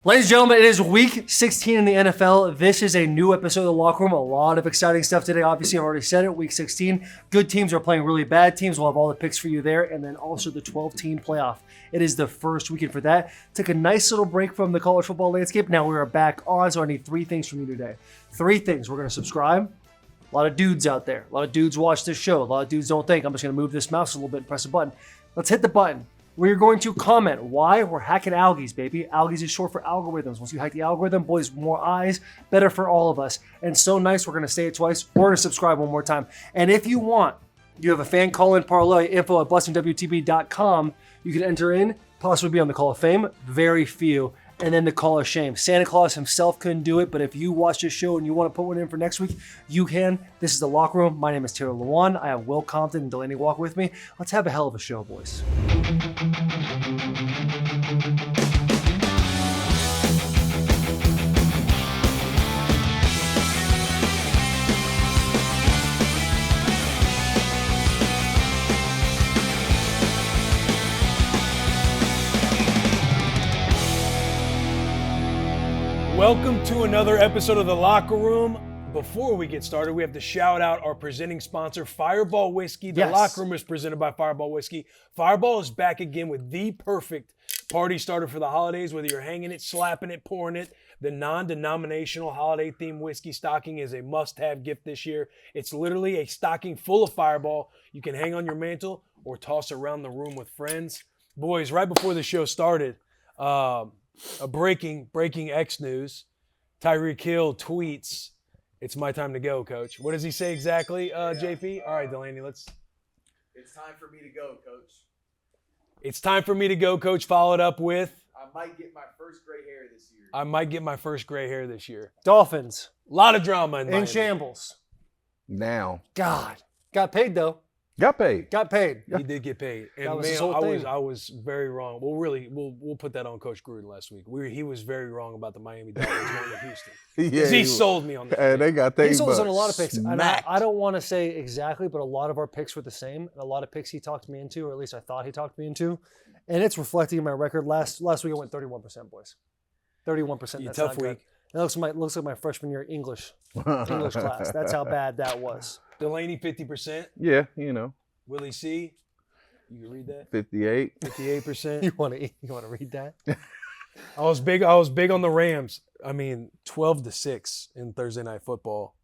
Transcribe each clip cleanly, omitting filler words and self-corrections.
Ladies and gentlemen, it is week 16 in the NFL. This is a new episode of The Locker Room. A lot of exciting stuff today. Obviously, I've already said it, week 16. Good teams are playing really bad teams. We'll have all the picks for you there. And then also the 12-team playoff. It is the first weekend for that. Took a nice little break from the college football landscape. Now we are back on, so I need three things from you today. Three things. We're going to subscribe. A lot of dudes out there. A lot of dudes watch this show. A lot of dudes don't think. I'm just going to move this mouse a little bit and press a button. Let's hit the button. We're going to comment. Why? We're hacking algies, baby. Algies is short for algorithms. Once you hack the algorithm, boys, more eyes, better for all of us. And so nice, we're going to say it twice. We're going to subscribe one more time. And if you want, you have a fan call-in parlay, info at bussinwtb.com. You can enter in, possibly be on the Call of Fame. Very few. And then the Call of Shame. Santa Claus himself couldn't do it, but if you watch this show and you want to put one in for next week, you can. This is The Locker Room. My name is Taylor Lewan. I have Will Compton and Delanie Walker with me. Let's have a hell of a show, boys. Welcome to another episode of The Locker Room. Before we get started, we have to shout out our presenting sponsor, Fireball Whiskey. The Locker Room is presented by Fireball Whiskey. Fireball is back again with the perfect party starter for the holidays, whether you're hanging it, slapping it, pouring it. The non-denominational holiday-themed whiskey stocking is a must-have gift this year. It's literally a stocking full of Fireball you can hang on your mantle or toss around the room with friends. Boys, right before the show started, a breaking X news. Tyreek Hill tweets, "It's my time to go, coach." What does he say exactly, JP? All right, Delanie, let's. It's time for me to go, coach. It's time for me to go, coach. Followed up with, I might get my first gray hair this year. I might get my first gray hair this year. Dolphins. A lot of drama in In Miami. shambles. Now. God. Got paid, though. Got paid. Got paid. He did get paid. And That was man, his whole thing. I was very wrong. Well, really, we'll put that on Coach Gruden last week. He was very wrong about the Miami Dolphins going to Houston. Yeah, he sold me on that. And they got He sold us on a lot of picks. And smacked. I don't want to say exactly, but a lot of our picks were the same. And a lot of picks he talked me into, or at least I thought he talked me into. And it's reflecting in my record. Last week I went 31%, boys. 31%. That's Tough not week. good. It looks like my freshman year English class. That's how bad that was. Delaney 50%. Yeah, you know, Willie C. You can read that. 58. 58%. You want to read that? I was big on the Rams. I mean, 12-6 in Thursday Night Football.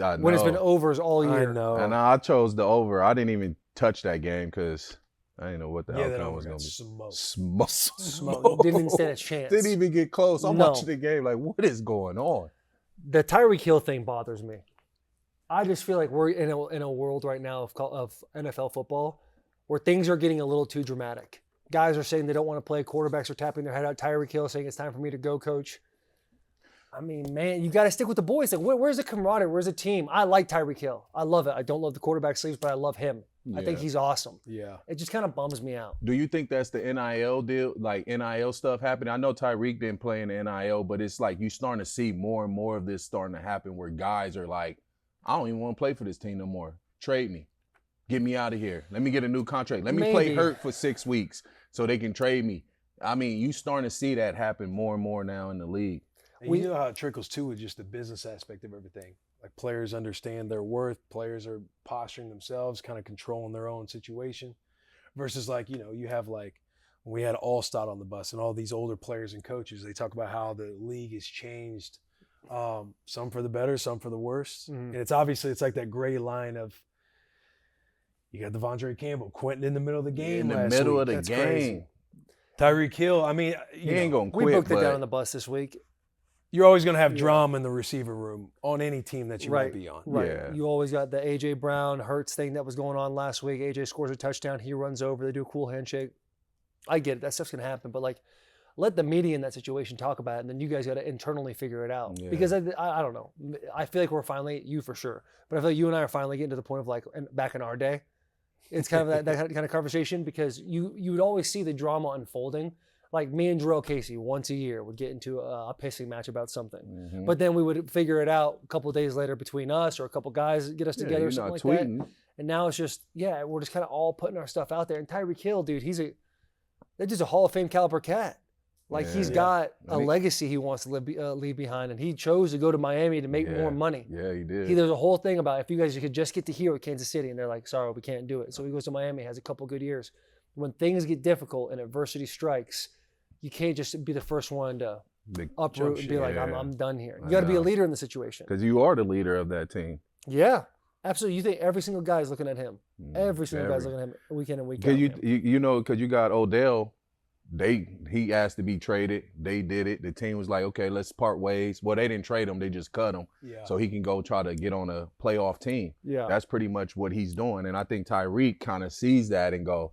I When it's know. been overs all year. I know. And I chose the over. I didn't even touch that game because I didn't know what the that outcome over was got going to be. smoked. Smoke. Didn't even stand a chance. Didn't even get close. I'm No. watching the game like, what is going on? The Tyreek Hill thing bothers me. I just feel like we're in a world right now of NFL football where things are getting a little too dramatic. Guys are saying they don't want to play. Quarterbacks are tapping their head out. Tyreek Hill saying it's time for me to go, coach. I mean, man, you got to stick with the boys. Like, where's the camaraderie? Where's the team? I like Tyreek Hill. I love it. I don't love the quarterback sleeves, but I love him. I think Yeah. he's awesome. Yeah. It just kind of bums me out. Do you think that's the NIL deal, like NIL stuff happening? I know Tyreek didn't play in the NIL, but it's like you starting to see more and more of this starting to happen where guys are like, I don't even want to play for this team no more. Trade me. Get me out of here. Let me get a new contract. Let me play Maybe. hurt for 6 weeks so they can trade me. I mean, you starting to see that happen more and more now in the league. And you know how it trickles too with just the business aspect of everything. Like players understand their worth. Players are posturing themselves, kind of controlling their own situation. Versus like, you have like, when we had Allstott on the bus and all these older players and coaches, they talk about how the league has changed. Some for the better, some for the worse. Mhm. And it's like that gray line of, you got Devondre Campbell, Quentin in the middle of the game In the last middle week. of the That's game. crazy. Tyreek Hill, I mean, He ain't going to We quit. booked it but down on the bus this week. you're always going to have drama in the receiver room on any team that you might Right. be on. Right. Yeah. You always got the A.J. Brown, Hurts thing that was going on last week. A.J. scores a touchdown. He runs over. They do a cool handshake. I get it. That stuff's going to happen. But, like, let the media in that situation talk about it, and then you guys got to internally figure it out. Yeah. Because I don't know. I feel like we're finally, you for sure, but I feel like you and I are finally getting to the point of, like, back in our day. It's kind of that kind of conversation because you would always see the drama unfolding. Like me and Jarrell Casey once a year would get into a pissing match about something. Mhm. But then we would figure it out a couple of days later between us or a couple guys get us together or you're something not like tweeting. that. And now it's just, we're just kind of all putting our stuff out there. And Tyreek Hill, dude, that's just a Hall of Fame caliber cat. Like he's got a legacy he wants to leave behind, and he chose to go to Miami to make more money. Yeah, he did. There's a whole thing about if you guys could just get to here with Kansas City, and they're like, sorry, we can't do it. So he goes to Miami, has a couple good years. When things get difficult and adversity strikes, you can't just be the first one to uproot and be like, I'm done here. You got to be a leader in the situation. Because you are the leader of that team. Yeah, absolutely. You think every single guy is looking at him. Every single guy's looking at him week in and week out. You know, because you got Odell. He asked to be traded. They did it. The team was like, okay, let's part ways. Well, they didn't trade him. They just cut him. Yeah. So he can go try to get on a playoff team. Yeah. That's pretty much what he's doing. And I think Tyreek kind of sees that and go,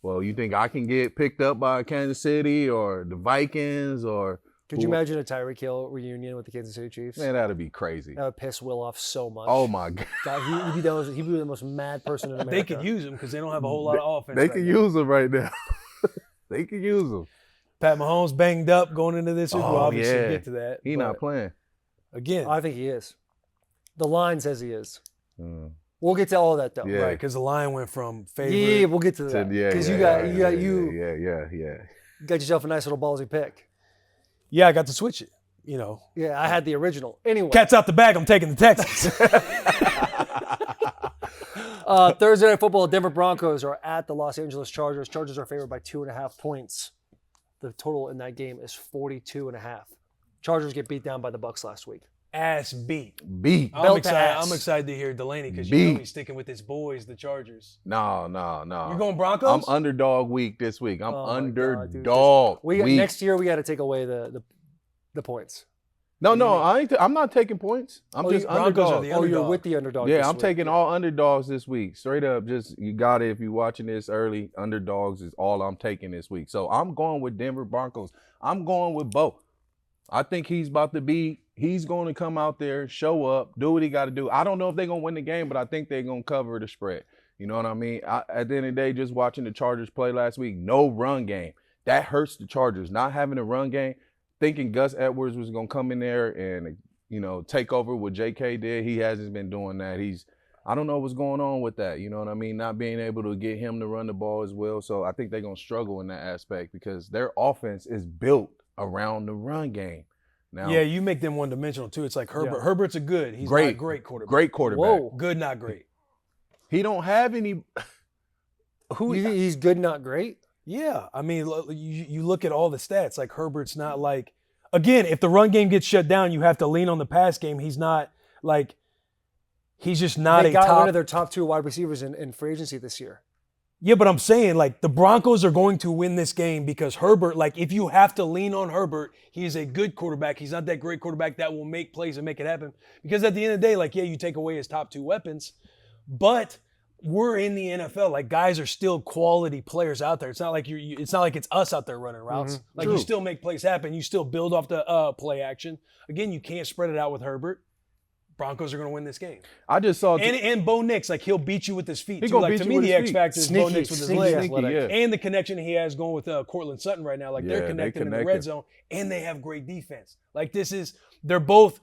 well, you think I can get picked up by Kansas City or the Vikings or Could you imagine a Tyreek Hill reunion with the Kansas City Chiefs? Man, that'd be crazy. That would piss Will off so much. Oh, my God. He'd be the most mad person in America. They could use him because they don't have a whole lot of offense. They could use him right now. They could use him. Pat Mahomes banged up going into this week. We'll obviously get to that. He's not playing. Again. I think he is. The line says he is. We'll get to all that, though. Yeah. Right, because the line went from favorite. Yeah, we'll get to that. Because you got yourself a nice little ballsy pick. Yeah, I got to switch it. You know. Yeah, I had the original. Anyway. Cat's out the bag. I'm taking the Texans. Thursday Night Football, Denver Broncos are at the Los Angeles Chargers. Chargers are favored by 2.5 points. The total in that game is 42.5. Chargers get beat down by the Bucs last week. Ass beat. I'm excited to hear Delanie because you know he's sticking with his boys, the Chargers. No. You're going Broncos? I'm underdog week this week. I'm underdog week. Next year we got to take away the points. No, I'm not taking points. I'm just underdog. You're with the underdog. Yeah, I'm taking all underdogs this week. Straight up, you got it. If you're watching this early, underdogs is all I'm taking this week. So I'm going with Denver Broncos. I'm going with Bo. I think he's going to come out there, show up, do what he got to do. I don't know if they're going to win the game, but I think they're going to cover the spread. You know what I mean? At the end of the day, just watching the Chargers play last week, no run game. That hurts the Chargers. Not having a run game. Thinking Gus Edwards was going to come in there and, take over what J.K. did. He hasn't been doing that. I don't know what's going on with that. You know what I mean? Not being able to get him to run the ball as well. So I think they're going to struggle in that aspect because their offense is built around the run game. Now, yeah, you make them one-dimensional too. It's like Herbert. Yeah. Herbert's a good. He's not a great quarterback. Great quarterback. Whoa. Good, not great. He don't have any. He's good, not great? Yeah. I mean, you look at all the stats. Like Herbert's not like. Again, if the run game gets shut down, you have to lean on the pass game. He's not like. He's just not they got one of their top 2 wide receivers in free agency this year. Yeah, but I'm saying, like, the Broncos are going to win this game because Herbert, like, if you have to lean on Herbert, he is a good quarterback. He's not that great quarterback that will make plays and make it happen. Because at the end of the day, like, yeah, you take away his top 2 weapons, but we're in the NFL. Like, guys are still quality players out there. It's not like it's not like it's us out there running routes. Mm-hmm. Like, you still make plays happen. You still build off the play action. Again, you can't spread it out with Herbert. Broncos are going to win this game. I just saw and Bo Nix, like he'll beat you with his feet. Too. Like to me, the X factor is Bo Nix with his legs, and the connection he has going with Cortland Sutton right now. Like they're connected in the red zone, and they have great defense. Like they're both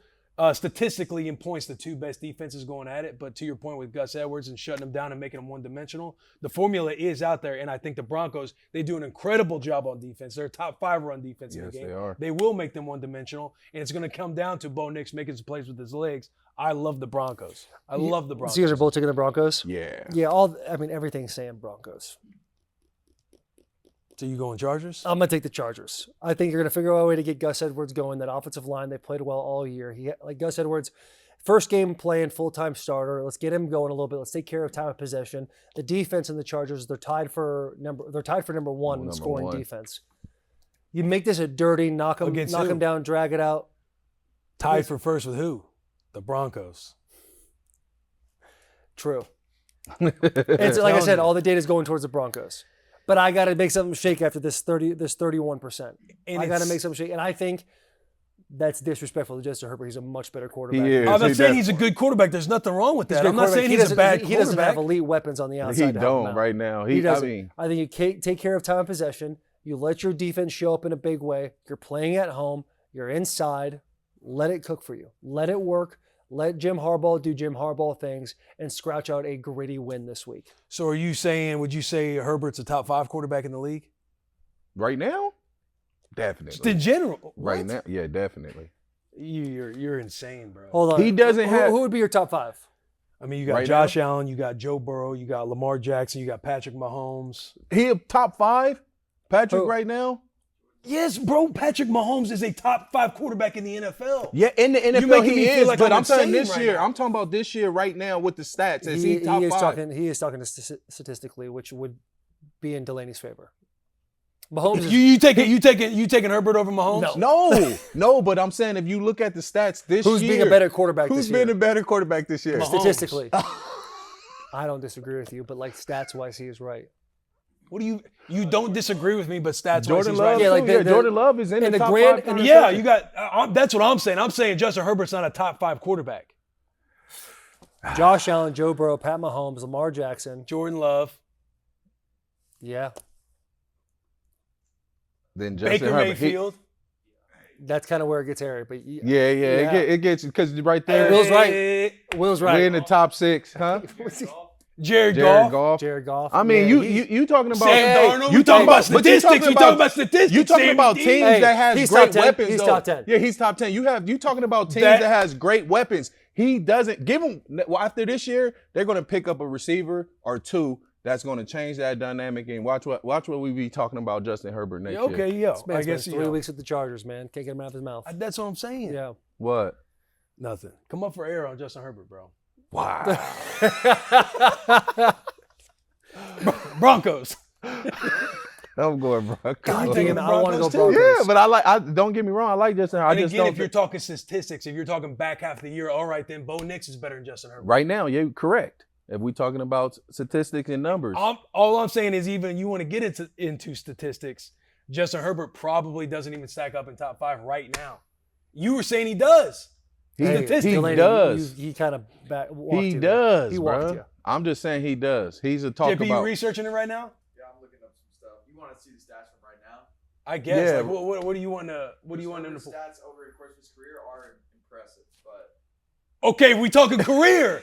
statistically in points the 2 best defenses going at it. But to your point with Gus Edwards and shutting them down and making them one-dimensional, the formula is out there, and I think the Broncos they do an incredible job on defense. They're a top 5 run defense in the game. They are. They will make them one-dimensional, and it's going to come down to Bo Nix making some plays with his legs. I love the Broncos. I love the Broncos. So you guys are both taking the Broncos? Yeah. Yeah, everything's saying Broncos. So you going Chargers? I'm going to take the Chargers. I think you're going to figure out a way to get Gus Edwards going. That offensive line, they played well all year. Gus Edwards, first game playing full-time starter. Let's get him going a little bit. Let's take care of time of possession. The defense in the Chargers, they're tied for number 1 in scoring defense. You make this a dirty, knock him down, drag it out. Tied for first with who? The Broncos. True. It's like I said, all the data is going towards the Broncos. But I got to make something shake after this 31%. I got to make something shake. And I think that's disrespectful to Justin Herbert. He's a much better quarterback. He is. I'm not saying he's a good quarterback. There's nothing wrong with that. I'm not saying he's a bad quarterback. He doesn't have elite weapons on the outside. He don't right now. He doesn't. I think you take care of time of possession. You let your defense show up in a big way. You're playing at home. You're inside. Let it cook for you. Let it work. Let Jim Harbaugh do Jim Harbaugh things and scratch out a gritty win this week. So would you say Herbert's a top 5 quarterback in the league? Right now? Definitely. Just in general. Right What? now, yeah, definitely. You're insane, bro. Hold on. He doesn't have. Who would be your top 5? I mean, you got Right Josh Allen, you got Joe Burrow, you got Lamar Jackson, you got Patrick Mahomes. He a top 5? Patrick Who? right now? Yes, bro. Patrick Mahomes is a top 5 quarterback in the NFL. Yeah, in the NFL making he me feel is, like but I'm I'm saying insane this right year. now. I'm talking about this year right now with the stats. Is he top is 5? talking. He is talking statistically, which would be in Delanie's favor. Mahomes is You taking Herbert over Mahomes? No, but I'm saying if you look at the stats this who's year. being a better quarterback Who's this year? been a better quarterback this year? Mahomes. Statistically. I don't disagree with you, but like stats wise, he is right. What do you don't disagree with me, but stats Jordan wise, Love. right. Yeah, like the- Jordan Love is in in the the top grand- 5. in the- Yeah, you got. That's what I'm saying. I'm saying Justin Herbert's not a top 5 quarterback. Josh Allen, Joe Burrow, Pat Mahomes, Lamar Jackson. Jordan Love, Yeah, Then Justin Baker Herbert. Mayfield. that's kind of where it gets hairy. But Yeah. It gets because right there Will's right. Will's right. we're in the top 6, huh? Jared Jared Goff. Goff. Jared Goff. I mean, Yeah, you talking about Sam Darnold. You We talking about but you statistics. talking about statistics. You talking Sammy about D. teams Hey, that has he's great top 10. weapons. He's though. top 10. Yeah, he's top 10. You talking about teams That- that has great weapons. He doesn't give them. Well, after this year, they're going to pick up a receiver or 2 that's going to change that dynamic. And watch what we be talking about Justin Herbert next year. Okay, yo. Man, I it's guess been 3 weeks with the Chargers, man. Can't get him out of his mouth. That's what I'm saying. Yeah. What? Nothing. Come up for air on Justin Herbert, bro. Wow. Broncos. I'm going Broncos. God You damn taking it, the I want to go Broncos too? Broncos. Yeah, but I don't get me wrong. I like Justin Herbert. I And just again, don't. if you're talking statistics, if you're talking back half of the year, all right, then Bo Nix is better than Justin Herbert. Right now, you're correct. If we're talking about statistics and numbers. All I'm saying is even you want to get into statistics, Justin Herbert probably doesn't even stack up in top 5 right now. You were saying he does. He Delaney, does. He kind of walked He you there. does, He walked bro. you. I'm just saying he does. He's a talk JP, you about. researching it right now? Yeah, I'm looking up some stuff. You want to see the stats from right now? I guess. Yeah. Like, what do you want to? What do you want them to? His stats over the course of his career are impressive, but Okay, we talking career.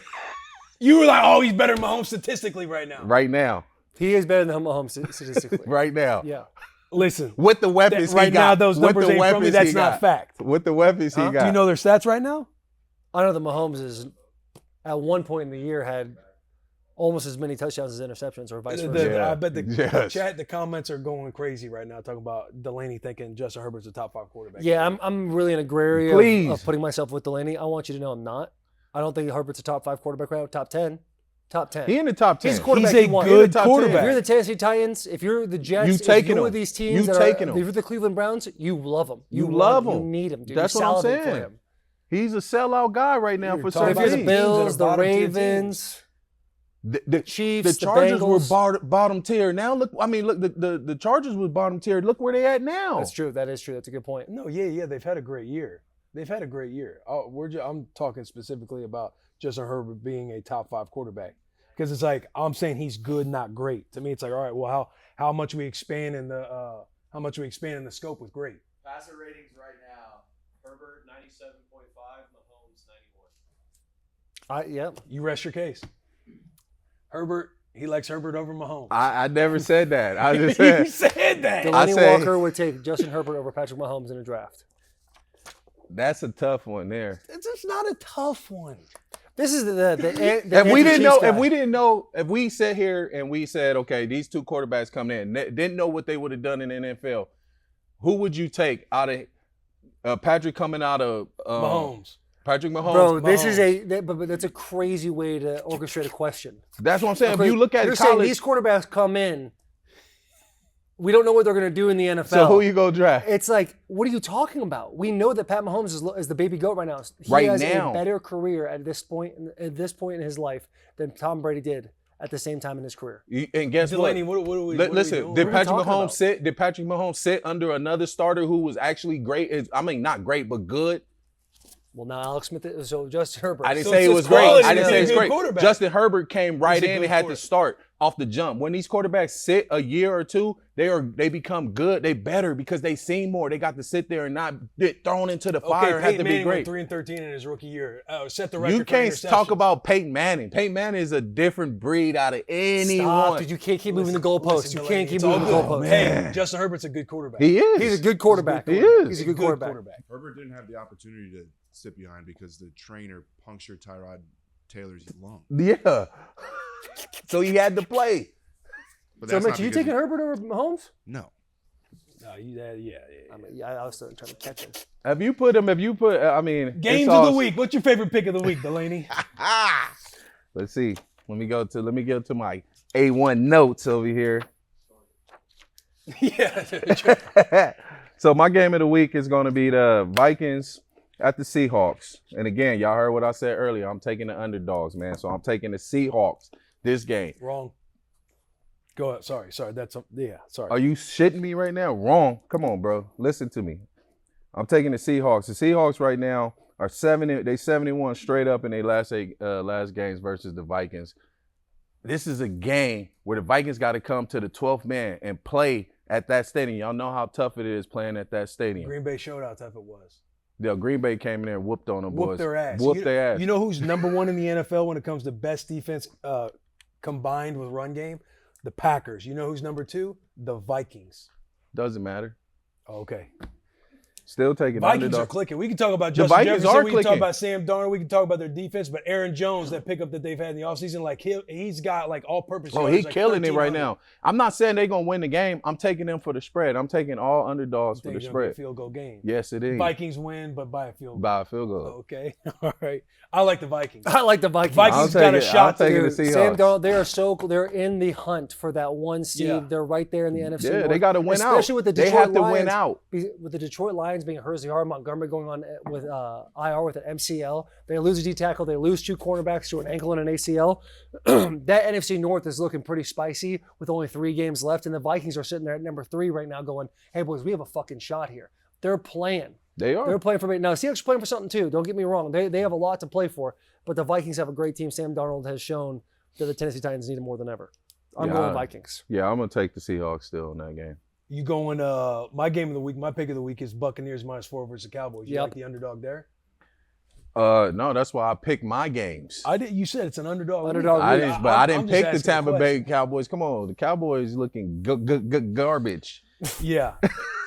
You were like, oh, he's better than Mahomes statistically right now. Right now. He is better than Mahomes statistically. Right now. Yeah. Listen, With the weapons he right got. now those With numbers the ain't from me. weapons That's he not got. fact. With the weapons he got. Do you know their stats right now? I know that Mahomes is at one point in the year had almost as many touchdowns as interceptions, or vice versa. Yeah. I bet the Yes. chat, the comments are going crazy right now, talking about Delaney thinking Justin Herbert's a top 5 quarterback. Yeah, I'm really in a gray area Please. of putting myself with Delaney. I want you to know I'm not. I don't think Herbert's a top 5 quarterback right now. Top 10. Top 10. He in the top 10. He's a quarterback He's a you want. good top 10. quarterback. If you're the Tennessee Titans, if you're the Jets, You if taking you're him. these teams, You that taking are, him. if you're the Cleveland Browns, you love him. You want love him. him. You need him, dude. That's you what I'm salivate saying. for him. He's a sellout guy right now You're for talking If certain you're the about teams. teams that are Bills, the bottom tier Ravens, The Chiefs, the Chargers the were Bengals. bottom tier. Now look, the Chargers was bottom tier. Look where they at now. That's true. That is true. That's a good point. No, yeah, they've had a great year. I'm talking specifically about Justin Herbert being a top 5 quarterback, because it's like I'm saying he's good, not great. To me, it's like, all right, well, how much we expand in the scope with great. passer ratings right now. Herbert 97.5, Mahomes 91. Yeah. You rest your case. Herbert, he likes Herbert over Mahomes. I never said that. I just You said said that. Delaney say- Walker would take Justin Herbert over Patrick Mahomes in a draft. that's a tough one there. It's just not a tough one. This is the If we didn't know, anti-Chiefs guy. if we sat here and we said, okay, these 2 quarterbacks coming in, didn't know what they would have done in the NFL, who would you take out of Patrick coming out of Mahomes. Patrick Mahomes? Bro, this is Mahomes. but that's a crazy way to orchestrate a question. That's what I'm saying. If you look at You're saying college, these quarterbacks come in, we don't know what they're going to do in the NFL. so who you go draft? It's like, what are you talking about? We know that Pat Mahomes is the baby goat right now. He Right has now. a better career at this point in his life than Tom Brady did at the same time in his career. And guess Delaney, what? what are we Listen, doing? did What are we Patrick talking Mahomes about? sit? Did Patrick Mahomes sit under another starter who was actually great? I mean, not great, but good. Well, now Alex Smith, so Justin Herbert. I didn't So say it's it was just great. quality I didn't to say be a it's good great. quarterback. Justin Herbert came right He's a in good and had to quarterback. start. off the jump. When these quarterbacks sit a year or two, they become good. They better because they seen more. They got to sit there and not get thrown into the fire. Okay, Have to be great. 3-13 in his rookie year. Set the record. You can't talk about Peyton Manning. Peyton Manning is a different breed out of anyone. Stop, dude. You can't keep moving the goalposts. You can't keep moving the goalposts. Hey, Justin Herbert's a good quarterback. He is. He's a good quarterback. He is. He's a good quarterback. Herbert didn't have the opportunity to sit behind because the trainer punctured Tyrod Taylor's lung. Yeah. So he had to play. But So, that's Mitch, not you because taking Herbert over Mahomes? No. No, I was still trying to catch him. I mean, Games of the week. What's your favorite pick of the week, Delanie? Let's see. Let me go to my A1 notes over here. Yeah. So my game of the week is going to be the Vikings at the Seahawks. And again, y'all heard what I said earlier. I'm taking the underdogs, man. So I'm taking the Seahawks this game. Wrong. Go ahead. Sorry. Sorry. Are you shitting me right now? Wrong. Come on, bro. Listen to me. I'm taking the Seahawks. The Seahawks right now are 71 straight up in their last games versus the Vikings. This is a game where the Vikings got to come to the 12th man and play at that stadium. Y'all know how tough it is playing at that stadium. Green Bay showed how tough it was. Yeah, Green Bay came in there and whooped on them boys. Whooped their ass. Whooped their ass. You know who's number one in the NFL when it comes to best defense combined with run game? The Packers. You know who's number two? The Vikings. Doesn't matter. Okay. Still taking Vikings underdog. are clicking. We can talk about The Justin Vikings Jefferson. are We can talk clicking. about Sam Darnold. We can talk about their defense. But Aaron Jones, that pickup that they've had in the offseason, like he's got like all-purpose. Oh, yards, he's like killing it right 1,300. now. I'm not saying they're going to win the game. I'm taking them for the spread. I'm taking all underdogs for I think the it's gonna be a spread. field goal game. Yes, it is. Vikings win, but by a field goal. By a field goal. Okay. All right. I like the Vikings. I like the Vikings. Vikings I'll got a take it. shot I'll take it to to see Sam Seahawks. Darnold, they're in the hunt for that one seed. Yeah. They're right there in the NFC. Yeah, North. they got to win out. Especially with the They Detroit have to Lions, win out. With the Detroit Lions being hurt, Zahar Montgomery going on with IR with an MCL. They lose a D tackle. They lose two cornerbacks to an ankle and an ACL. That NFC North is looking pretty spicy with only 3 games left, and the Vikings are sitting there at number 3 right now, going, "Hey boys, we have a fucking shot here." They're playing. They are. They're playing for me. Now, Seahawks are playing for something too. Don't get me wrong. They have a lot to play for, but the Vikings have a great team. Sam Darnold has shown that the Tennessee Titans need him more than ever. I'm going Vikings. Yeah, I'm going to take the Seahawks still in that game. You going, my game of the week, my pick of the week is Buccaneers -4 versus the Cowboys. You like the underdog there? No, that's why I picked my games. You said it's an underdog. Underdog week. week. I didn't I'm pick just the asking a Tampa Bay question. Cowboys. Come on, the Cowboys looking garbage. Yeah,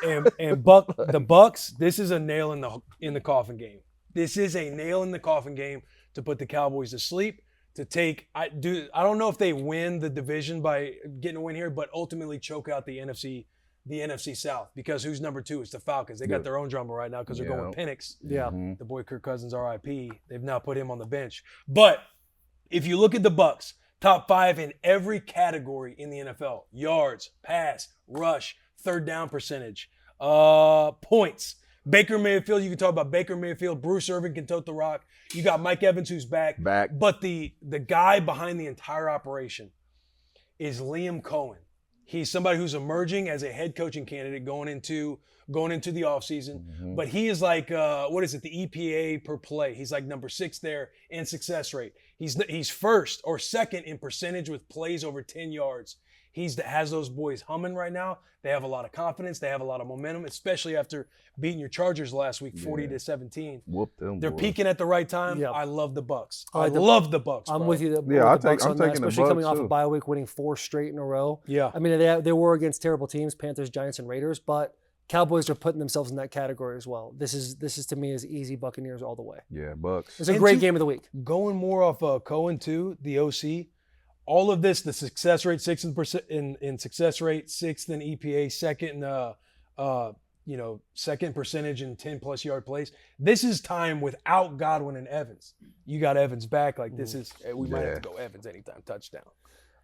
and the Bucks. This is a nail in the coffin game. This is a nail in the coffin game to put the Cowboys to sleep. To take, I don't know if they win the division by getting a win here, but ultimately choke out the NFC South, because who's number 2? It's the Falcons. They got their own drama right now because they're going Penix. Yeah. The boy Kirk Cousins, RIP. They've now put him on the bench. But if you look at the Bucks, top 5 in every category in the NFL: yards, pass, rush, third down percentage, points. Baker Mayfield, you can talk about Baker Mayfield. Bruce Irvin can tote the rock. You got Mike Evans, who's back. But the guy behind the entire operation is Liam Cohen. He's somebody who's emerging as a head coaching candidate going into the offseason. Mm-hmm. But he is like, the EPA per play. He's like number 6 there in success rate. He's first or second in percentage with plays over 10 yards. Has those boys humming right now. They have a lot of confidence. They have a lot of momentum, especially after beating your Chargers last week, 40-17. Whoop them. They're boys. peaking at the right time. Yeah. I love the Bucks. I I like the- love the Bucks. I'm bro. with you. Yeah, with the Bucks I'm on that, taking the especially coming Bucks, off too. of bye week, winning 4 straight in a row. Yeah. I mean, they were against terrible teams: Panthers, Giants, and Raiders. But Cowboys are putting themselves in that category as well. This is to me is easy Buccaneers all the way. Yeah, Bucks. It's a And great to- game of the week. Going more off Cohen too, the OC. All of this, the success rate, 6th in success rate, 6th in EPA, second second percentage in 10+ yard plays. This is time without Godwin and Evans. You got Evans back. Like this is, we might have to go Evans anytime touchdown.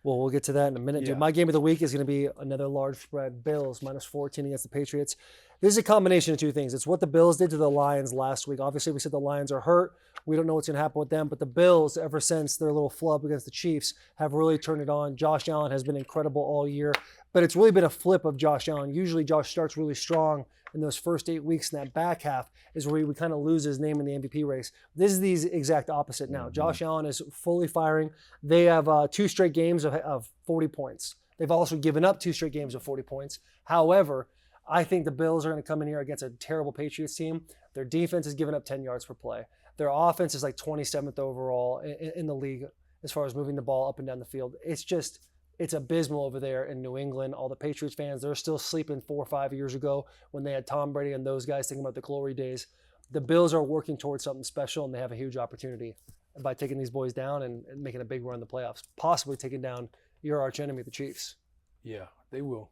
Well, we'll get to that in a minute. Yeah. Dude, my game of the week is going to be another large spread. Bills -14 against the Patriots. This is a combination of 2 things. It's what the Bills did to the Lions last week. Obviously, we said the Lions are hurt. We don't know what's going to happen with them. But the Bills, ever since their little flub against the Chiefs, have really turned it on. Josh Allen has been incredible all year. But it's really been a flip of Josh Allen. Usually Josh starts really strong, in those first 8 weeks in that back half is where he would kind of lose his name in the MVP race. This is the exact opposite now. Josh Allen is fully firing. They have 2 straight games of 40 points. They've also given up 2 straight games of 40 points. However, I think the Bills are going to come in here against a terrible Patriots team. Their defense is giving up 10 yards per play. Their offense is like 27th overall in the league as far as moving the ball up and down the field. It's abysmal over there in New England. All the Patriots fans, they're still sleeping 4 or 5 years ago when they had Tom Brady and those guys thinking about the glory days. The Bills are working towards something special, and they have a huge opportunity by taking these boys down and making a big run in the playoffs, possibly taking down your arch enemy, the Chiefs. Yeah, they will.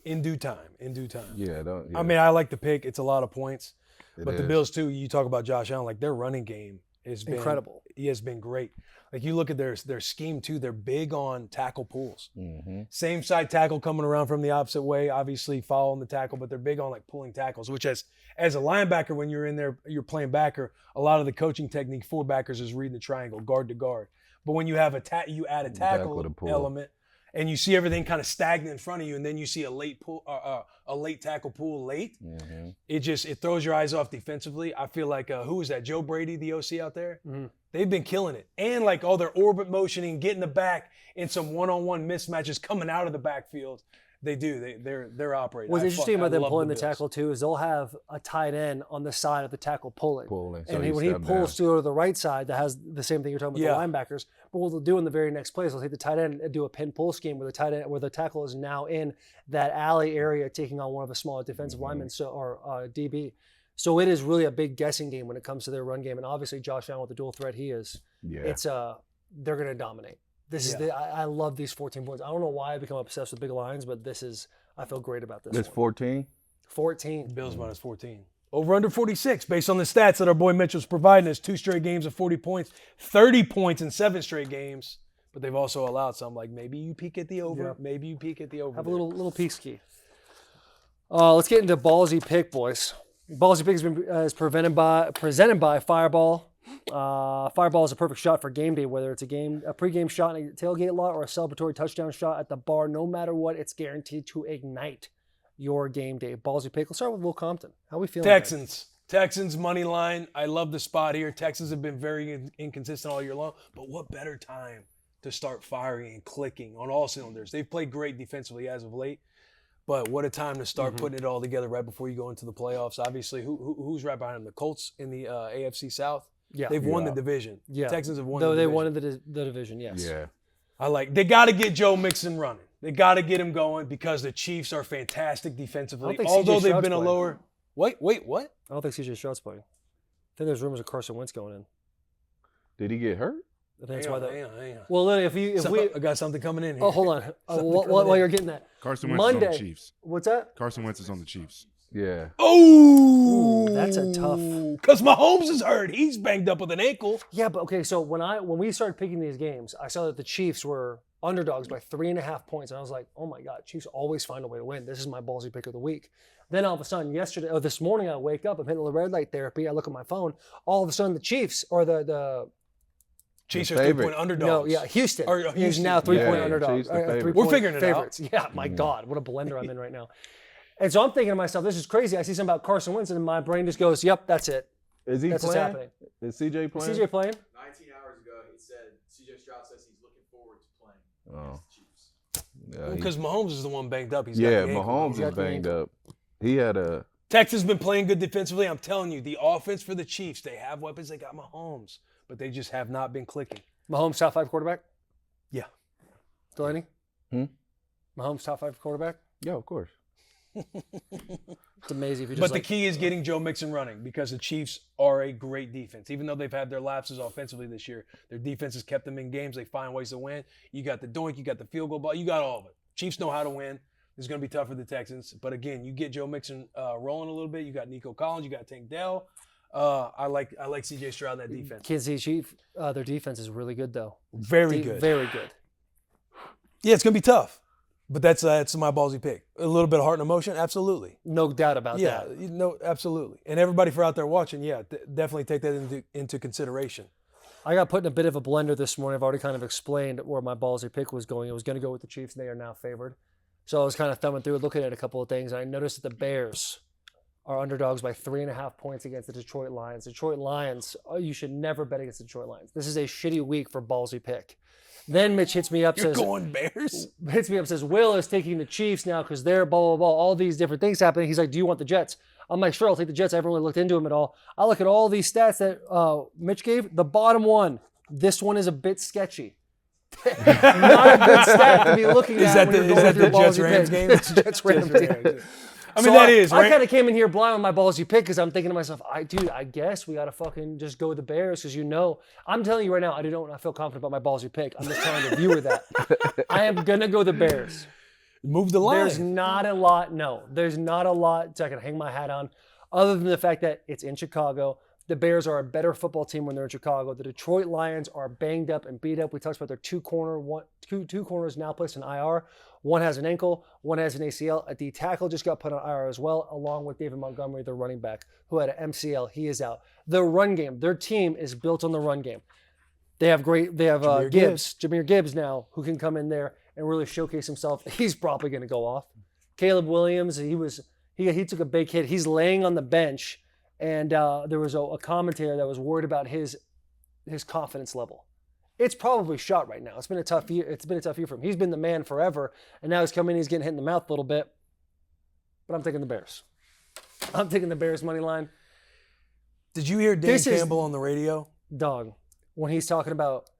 In due time. Yeah, I mean, I like the pick. It's a lot of points. But the is. Bills, too, you talk about Josh Allen, like their running game has been Incredible. He has been great. Like you look at their scheme, too, they're big on tackle pools. Mm-hmm. Same side tackle coming around from the opposite way, obviously following the tackle, but they're big on like pulling tackles, which as a linebacker, when you're in there, you're playing backer, a lot of the coaching technique for backers is reading the triangle, guard to guard. But when you have you add a tackle element, and you see everything kind of stagnant in front of you, and then you see a late tackle pull late, it throws your eyes off defensively. I feel like who is that? Joe Brady, the OC out there. Mm-hmm. They've been killing it, and like all their orbit motioning, getting the back in some one-on-one mismatches coming out of the backfield. They do. They're operating. What's interesting about them pulling the tackle too is they'll have a tight end on the side of the tackle pulling. And when he pulls to the right side, that has the same thing you're talking about the linebackers. But what they'll do in the very next play is they'll take the tight end and do a pin pull scheme where the tackle is now in that alley area taking on one of the smaller defensive linemen or DB. So it is really a big guessing game when it comes to their run game. And obviously Josh Allen with the dual threat he is. Yeah. They're going to dominate. I love these 14 points. I don't know why I become obsessed with big lines, but I feel great about this. It's 14? 14. Bills minus 14. Over under 46, based on the stats that our boy Mitchell's providing us. 2 straight games of 40 points, 30 points in 7 straight games. But they've also allowed some, like maybe you peek at the over, maybe you peek at the over. Have a little peek ski. Let's get into Ballsy Pick, boys. Ballsy Pick is presented by Fireball. Fireball is a perfect shot for game day, whether it's a pregame shot in a tailgate lot or a celebratory touchdown shot at the bar. No matter what, it's guaranteed to ignite your game day. Ballsy Pick. Let's start with Will Compton. How are we feeling? Texans money line. I love the spot here. Texans have been very inconsistent all year long, but what better time to start firing and clicking on all cylinders? They've played great defensively as of late, but what a time to start putting it all together right before you go into the playoffs. Obviously, who's right behind them? The Colts in the AFC South. Yeah, they've won the division. Yeah, Texans have won. They won the division. Yes. Yeah. They got to get Joe Mixon running. They got to get him going because the Chiefs are fantastic defensively. Although they've been a lower. Wait, what? I don't think C.J. Stroud's playing. I think there's rumors of Carson Wentz going in. Did he get hurt? I think that's why that. Hang on. Well, if we I got something coming in here. Oh, hold on. While you're getting that, Carson Wentz is on the Chiefs. What's that? Carson Wentz is on the Chiefs. Yeah. Oh, that's a tough. Because Mahomes is hurt. He's banged up with an ankle. Yeah, but okay. So when we started picking these games, I saw that the Chiefs were underdogs by 3.5 points, and I was like, oh my God, Chiefs always find a way to win. This is my ballsy pick of the week. Then all of a sudden, this morning, I wake up, I'm hitting the red light therapy. I look at my phone. All of a sudden, the Chiefs or the Chiefs are 3-point underdogs. No, yeah, Houston. Is now 3-point underdogs. We're figuring it favorites. Out. Yeah, my God, what a blender I'm in right now. And so I'm thinking to myself, this is crazy. I see something about Carson Wentz, and my brain just goes, yep, that's it. Is he that's playing? What's happening. Is CJ playing? Is CJ playing? 19 hours ago, he said, CJ Stroud says he's looking forward to playing against the Chiefs. Because Mahomes is the one banged up. Mahomes is banged up. He had a... Texas has been playing good defensively. I'm telling you, the offense for the Chiefs, they have weapons. They got Mahomes, but they just have not been clicking. Mahomes top 5 quarterback? Yeah. Delanie? Mahomes top 5 quarterback? Yeah, of course. It's amazing if you just. But the key is getting Joe Mixon running because the Chiefs are a great defense. Even though they've had their lapses offensively this year, their defense has kept them in games. They find ways to win. You got the doink, you got the field goal ball, you got all of it. Chiefs know how to win. It's going to be tough for the Texans. But again, you get Joe Mixon rolling a little bit. You got Nico Collins, you got Tank Dell. I like CJ Stroud, that defense. Kansas City Chiefs, their defense is really good though. Very good. Very good. Yeah, it's going to be tough. But that's my ballsy pick. A little bit of heart and emotion, absolutely. No doubt about that. Yeah, no, absolutely. And everybody for out there watching, definitely take that into consideration. I got put in a bit of a blender this morning. I've already kind of explained where my ballsy pick was going. It was going to go with the Chiefs, and they are now favored. So I was kind of thumbing through, looking at a couple of things. I noticed that the Bears are underdogs by 3.5 points against the Detroit Lions. Detroit Lions, you should never bet against the Detroit Lions. This is a shitty week for Ballsy Pick. Then Mitch hits me up, You're says, going Bears? hits me up, says, Will is taking the Chiefs now because they're blah, blah, blah, all these different things happening. He's like, do you want the Jets? I'm like, sure, I'll take the Jets. I haven't really looked into them at all. I look at all these stats that Mitch gave. The bottom one, this one is a bit sketchy. Not a good stat to be looking at. Is that the Jets-Rams game? It's Jets-Rams game. I mean, that is, right? I kind of came in here blind with my ballsy pick because I'm thinking to myself, I guess we got to fucking just go with the Bears because I'm telling you right now, I don't feel confident about my ballsy pick. I'm just telling the viewer that. I am going to go the Bears. Move the line. There's not a lot I can hang my hat on other than the fact that it's in Chicago. The Bears are a better football team when they're in Chicago. The Detroit Lions are banged up and beat up. We talked about their two corners now placed in IR. One has an ankle, one has an ACL. A D tackle just got put on IR as well, along with David Montgomery, the running back, who had an MCL. He is out. The run game, their team is built on the run game. They have Jahmyr Gibbs now, who can come in there and really showcase himself. He's probably going to go off. Caleb Williams, he took a big hit. He's laying on the bench, and there was a commentator that was worried about his confidence level. It's probably shot right now. It's been a tough year. It's been a tough year for him. He's been the man forever, and now he's coming in. He's getting hit in the mouth a little bit. But I'm taking the Bears. I'm taking the Bears money line. Did you hear Dan Campbell on the radio? Dog, when he's talking about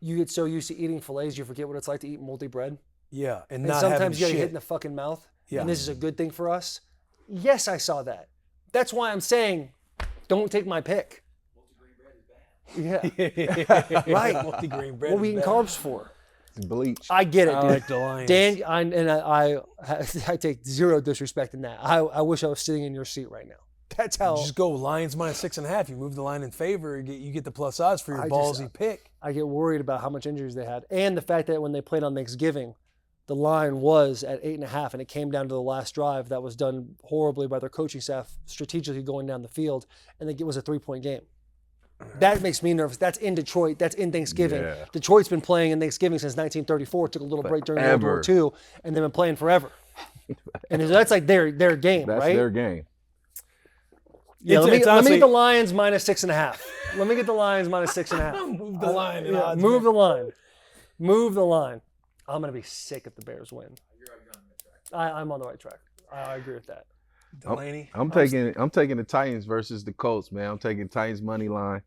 you get so used to eating fillets, you forget what it's like to eat moldy bread. Yeah, and sometimes you get get hit in the fucking mouth. Yeah. And this is a good thing for us. Yes, I saw that. That's why I'm saying, don't take my pick. Yeah. Right. Multi-grain bread. What are we eating carbs for? Bleach. I get it, I dude. like the Lions. Dan, I take zero disrespect in that. I wish I was sitting in your seat right now. That's how. Just go Lions minus 6.5. You move the line in favor. You get the plus odds for your ballsy pick. I get worried about how much injuries they had. And the fact that when they played on Thanksgiving, the line was at 8.5, and it came down to the last drive that was done horribly by their coaching staff, strategically going down the field, and it was a 3-point game. That makes me nervous. That's in Detroit. That's in Thanksgiving. Yeah. Detroit's been playing in Thanksgiving since 1934. Took a little break during World War II, and they've been playing forever. And that's like their game, That's right? their game. Yeah, let me get the Lions minus 6.5. Let me get the Lions minus 6.5. Move the line. Move the line. Move the line. I'm going to be sick if the Bears win. I'm on the right track. I agree with that. Delanie? I'm taking the Titans versus the Colts, man. I'm taking Titans money line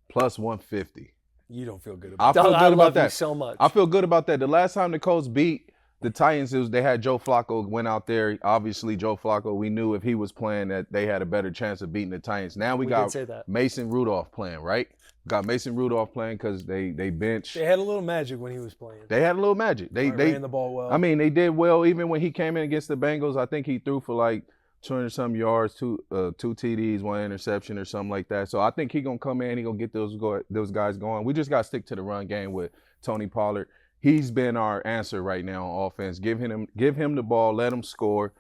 plus 150. You don't feel good about that. I feel good about that. You so much. I feel good about that. The last time the Colts beat the Titans, they had Joe Flacco went out there. Obviously, Joe Flacco, we knew if he was playing that they had a better chance of beating the Titans. Now we got Mason Rudolph playing, right? Got Mason Rudolph playing because they bench. They had a little magic when he was playing. They had a little magic. They ran the ball well. I mean, they did well even when he came in against the Bengals. I think he threw for like 200-some yards, two TDs, one interception or something like that. So I think he's going to come in. He's going to get those guys going. We just got to stick to the run game with Tony Pollard. He's been our answer right now on offense. Give him the ball, let him score,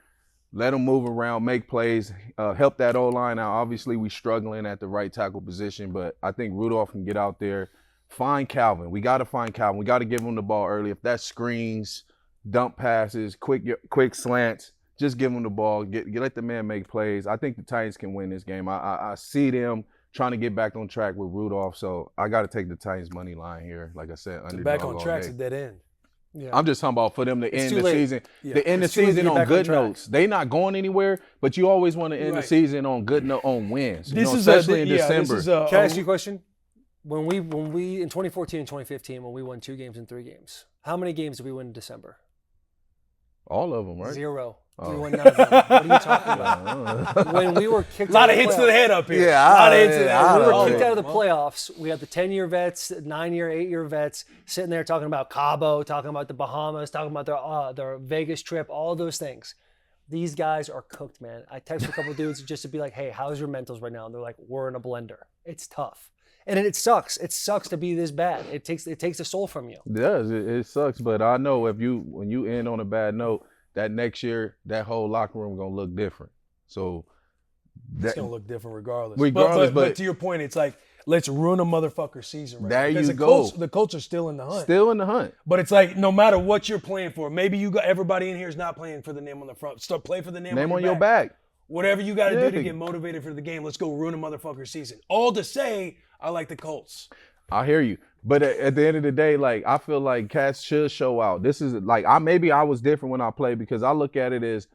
let him move around, make plays, help that O-line out. Obviously, we're struggling at the right tackle position, but I think Rudolph can get out there, find Calvin. We got to find Calvin. We got to give him the ball early. If that's screens, dump passes, quick slants, just give him the ball. Let the man make plays. I think the Titans can win this game. I see them trying to get back on track with Rudolph, so I got to take the Titans money line here. Like I said, underdog back on track's a dead end. Yeah. I'm just talking about for them to end the season. Yeah. To end the season on good notes. They not going anywhere, but you always want to end the season on good on wins. Especially in December. Can I ask you a question? When we in 2014 and 2015, when we won 2 games in 3 games, how many games did we win in December? All of them, right? 0. We won none of them. What are you talking about? When we were kicked out of the playoffs. A lot of hits to the head up here. Yeah, a lot of hits to the head. We were kicked out of the playoffs. We had the 10-year vets, 9-year, 8-year vets sitting there talking about Cabo, talking about the Bahamas, talking about their Vegas trip, all those things. These guys are cooked, man. I texted a couple dudes just to be like, hey, how's your mentals right now? And they're like, we're in a blender. It's tough. And it sucks. It sucks to be this bad. It takes the soul from you. It does. It sucks. But I know when you end on a bad note, that next year, that whole locker room going to look different. So it's going to look different regardless. But to your point, it's like, let's ruin a motherfucker's season right there now. You go. The Colts are still in the hunt. Still in the hunt. But it's like, no matter what you're playing for, maybe everybody in here is not playing for the name on the front. Start playing for the name on your back. Whatever you got to do to get motivated for the game, let's go ruin a motherfucker's season. All to say, I like the Colts. I hear you. But at the end of the day, like, I feel like cats should show out. This is like, maybe I was different when I played because I look at it as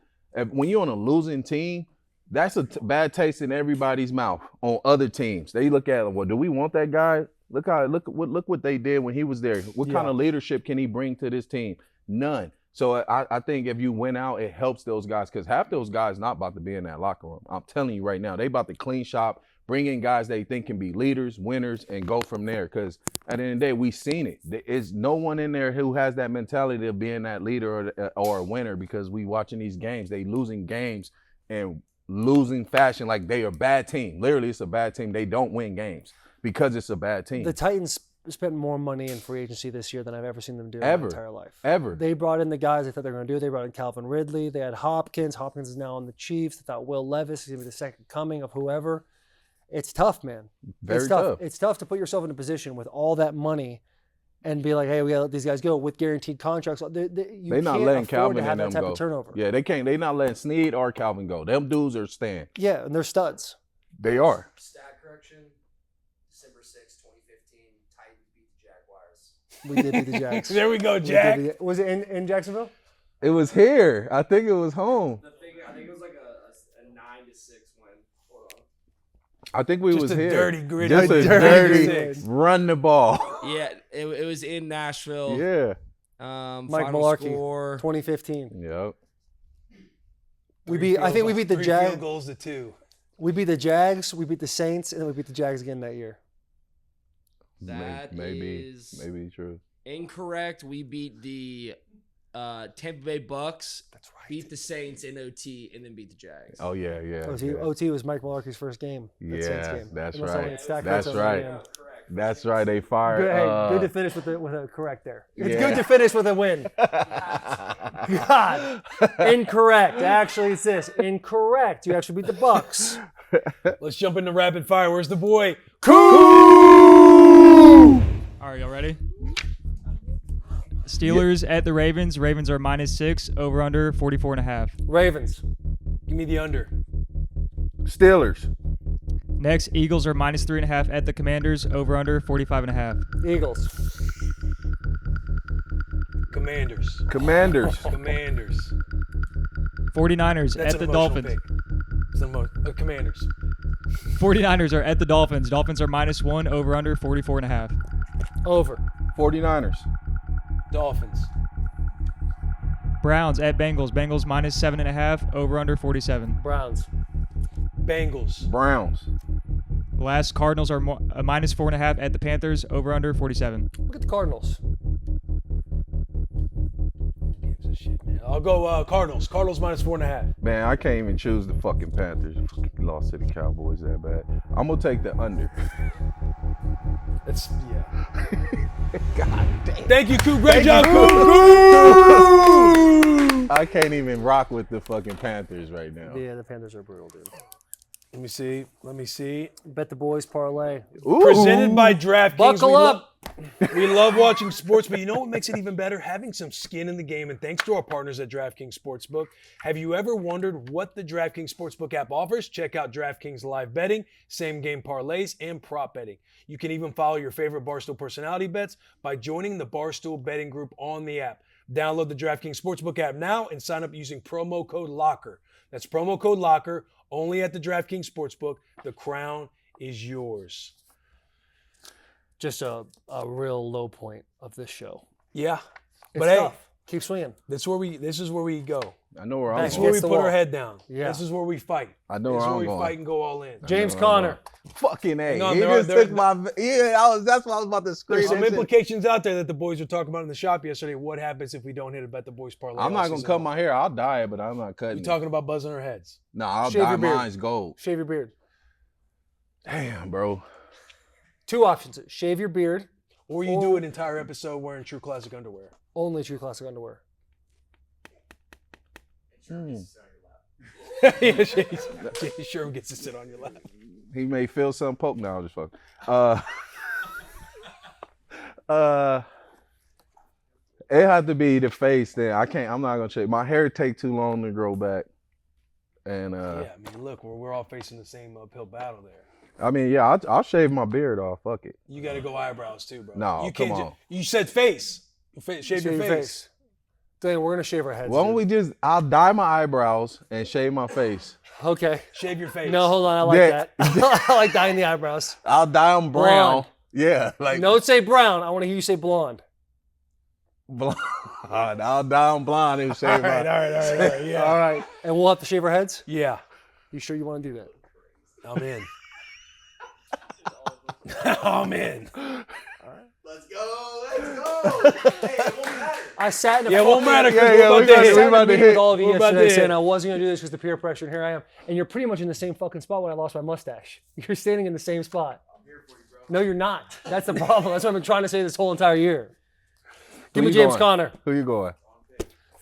when you're on a losing team, that's a bad taste in everybody's mouth on other teams. They look at, well, do we want that guy? Look what they did when he was there. What kind of leadership can he bring to this team? None. So I think if you win out, it helps those guys because half those guys not about to be in that locker room. I'm telling you right now, they about to clean shop, bring in guys they think can be leaders, winners, and go from there. Because at the end of the day, we've seen it. There's no one in there who has that mentality of being that leader or a winner because we watching these games. They losing games and losing fashion like they are a bad team. Literally, it's a bad team. They don't win games because it's a bad team. The Titans spent more money in free agency this year than I've ever seen them do in my entire life. Ever. They brought in the guys they thought they were going to do. They brought in Calvin Ridley. They had Hopkins. Hopkins is now on the Chiefs. They thought Will Levis is going to be the second coming of whoever. It's tough, man. Very tough. It's tough to put yourself in a position with all that money and be like, hey, we got to let these guys go with guaranteed contracts. They're not letting Calvin and them type go. of turnover. Yeah, they can't. They're not letting Snead or Calvin go. Them dudes are staying. Yeah, and they're studs. They are. Stat correction, December 6, 2015, Titans beat the Jaguars. We did beat the Jags. There we go, Jack. Was it in Jacksonville? It was here. I think it was home. I think it was like a 9-6 win. Hold on. I think we Just was a here. dirty, gritty. Just a dirty dirty run the ball. Yeah, it was in Nashville. Yeah. Mike Final Mularkey, score. 2015. Yep. I think we beat the 3 Jags. field goals to 2. We beat the Jags, we beat the Saints, and then we beat the Jags again that year. That maybe is true. incorrect. We beat the Tampa Bay Bucks. That's right. Beat the Saints in OT and then beat the Jags. Oh yeah. OT was Mike Mularkey's first game. That Saints Yeah, game. that's Unless I right. wanted to stack That's notes right. on That's right. They fired. Good to finish with a correct there. It's Yeah. good to finish with a win. God, incorrect. Actually, it's this. Incorrect. You actually beat the Bucks. Let's jump into rapid fire. Where's the boy? All right, y'all ready? Steelers at the Ravens. Ravens are -6. Over under 44.5. Ravens. Give me the under. Steelers. Next, Eagles are -3.5 at the Commanders. Over under 45.5. Eagles. Commanders. Commanders. 49ers That's at an the emotional Dolphins. pick. Commanders. 49ers are at the Dolphins. Dolphins are -1. Over under 44.5. Over. 49ers. Dolphins. Browns at Bengals. Bengals -7.5. Over under 47. Browns. Bengals. Browns. Last, Cardinals are -4.5 at the Panthers. Over under 47. Look at the Cardinals. Gives a shit, man. I'll go Cardinals. Cardinals -4.5. Man, I can't even choose the fucking Panthers. Fucking lost to the Cowboys that bad. I'm gonna take the under. It's yeah. God damn. Thank you, Coop. Great job, Coop. I can't even rock with the fucking Panthers right now. Yeah, the Panthers are brutal, dude. Let me see. Bet the Boys Parlay. Ooh. Presented by DraftKings. Buckle up. We love watching sports, but you know what makes it even better? Having some skin in the game, and thanks to our partners at DraftKings Sportsbook. Have you ever wondered what the DraftKings Sportsbook app offers? Check out DraftKings live betting, same game parlays, and prop betting. You can even follow your favorite Barstool personality bets by joining the Barstool betting group on the app. Download the DraftKings Sportsbook app now and sign up using promo code LOCKER. That's promo code LOCKER, only at the DraftKings Sportsbook. The crown is yours. Just a real low point of this show. Yeah. It's But hey, tough. Keep swinging. this is where we go. I know where I'm This is Back where going. we against the put our wall. head down. Yeah. This is where we fight. I know This where is I'm where we going. fight and go all in. James I know where I'm Conner. Fucking A. Hang on, He there just are- took my. Yeah, that's what I was about to scream. There's some That shit. implications out there that the boys were talking about in the shop yesterday. What happens if we don't hit a Bet the Boys parlay? I'm all not gonna season cut long? my hair. I'll dye it, but I'm not cutting. We talking about buzzing our heads. No, I'll Shave dye your beard. mine's gold. Shave your beard. Damn, bro. 2 options. Shave your beard. Or you do an entire episode wearing True Classic underwear. Only True Classic underwear. Yeah, Sherm gets to sit on your lap. He may feel some poke now. Just fuck. It had to be the face. Then I'm not gonna check. My hair take too long to grow back. And I mean, look, we're all facing the same uphill battle there. I mean, yeah, I'll shave my beard off. Fuck it. You got to go eyebrows too, bro. No, you come can't on. You said face. Shave your face. Dan, we're gonna shave our heads. Why don't we just? I'll dye my eyebrows and shave my face. Okay. Shave your face. No, hold on. I like that. I like dyeing the eyebrows. I'll dye them brown. Blonde. Yeah, like Don't say brown. I want to hear you say blonde. blonde. I'll dye them blonde and shave All my. right. Yeah. All right. And we'll have to shave our heads? Yeah. You sure you want to do that? I'm in. I'm in. Let's go. Hey, it won't matter. I sat in a Yeah, it won't matter. Yeah, We're we about to I hit. sat in a about to meeting hit. with all of you We're about to yesterday hit. saying I wasn't going to do this because the peer pressure, and here I am. And you're pretty much in the same fucking spot when I lost my mustache. You're standing in the same spot. I'm here for you, bro. No, you're not. That's the problem. That's what I've been trying to say this whole entire year. Give Who me you James going? Conner. Who you going?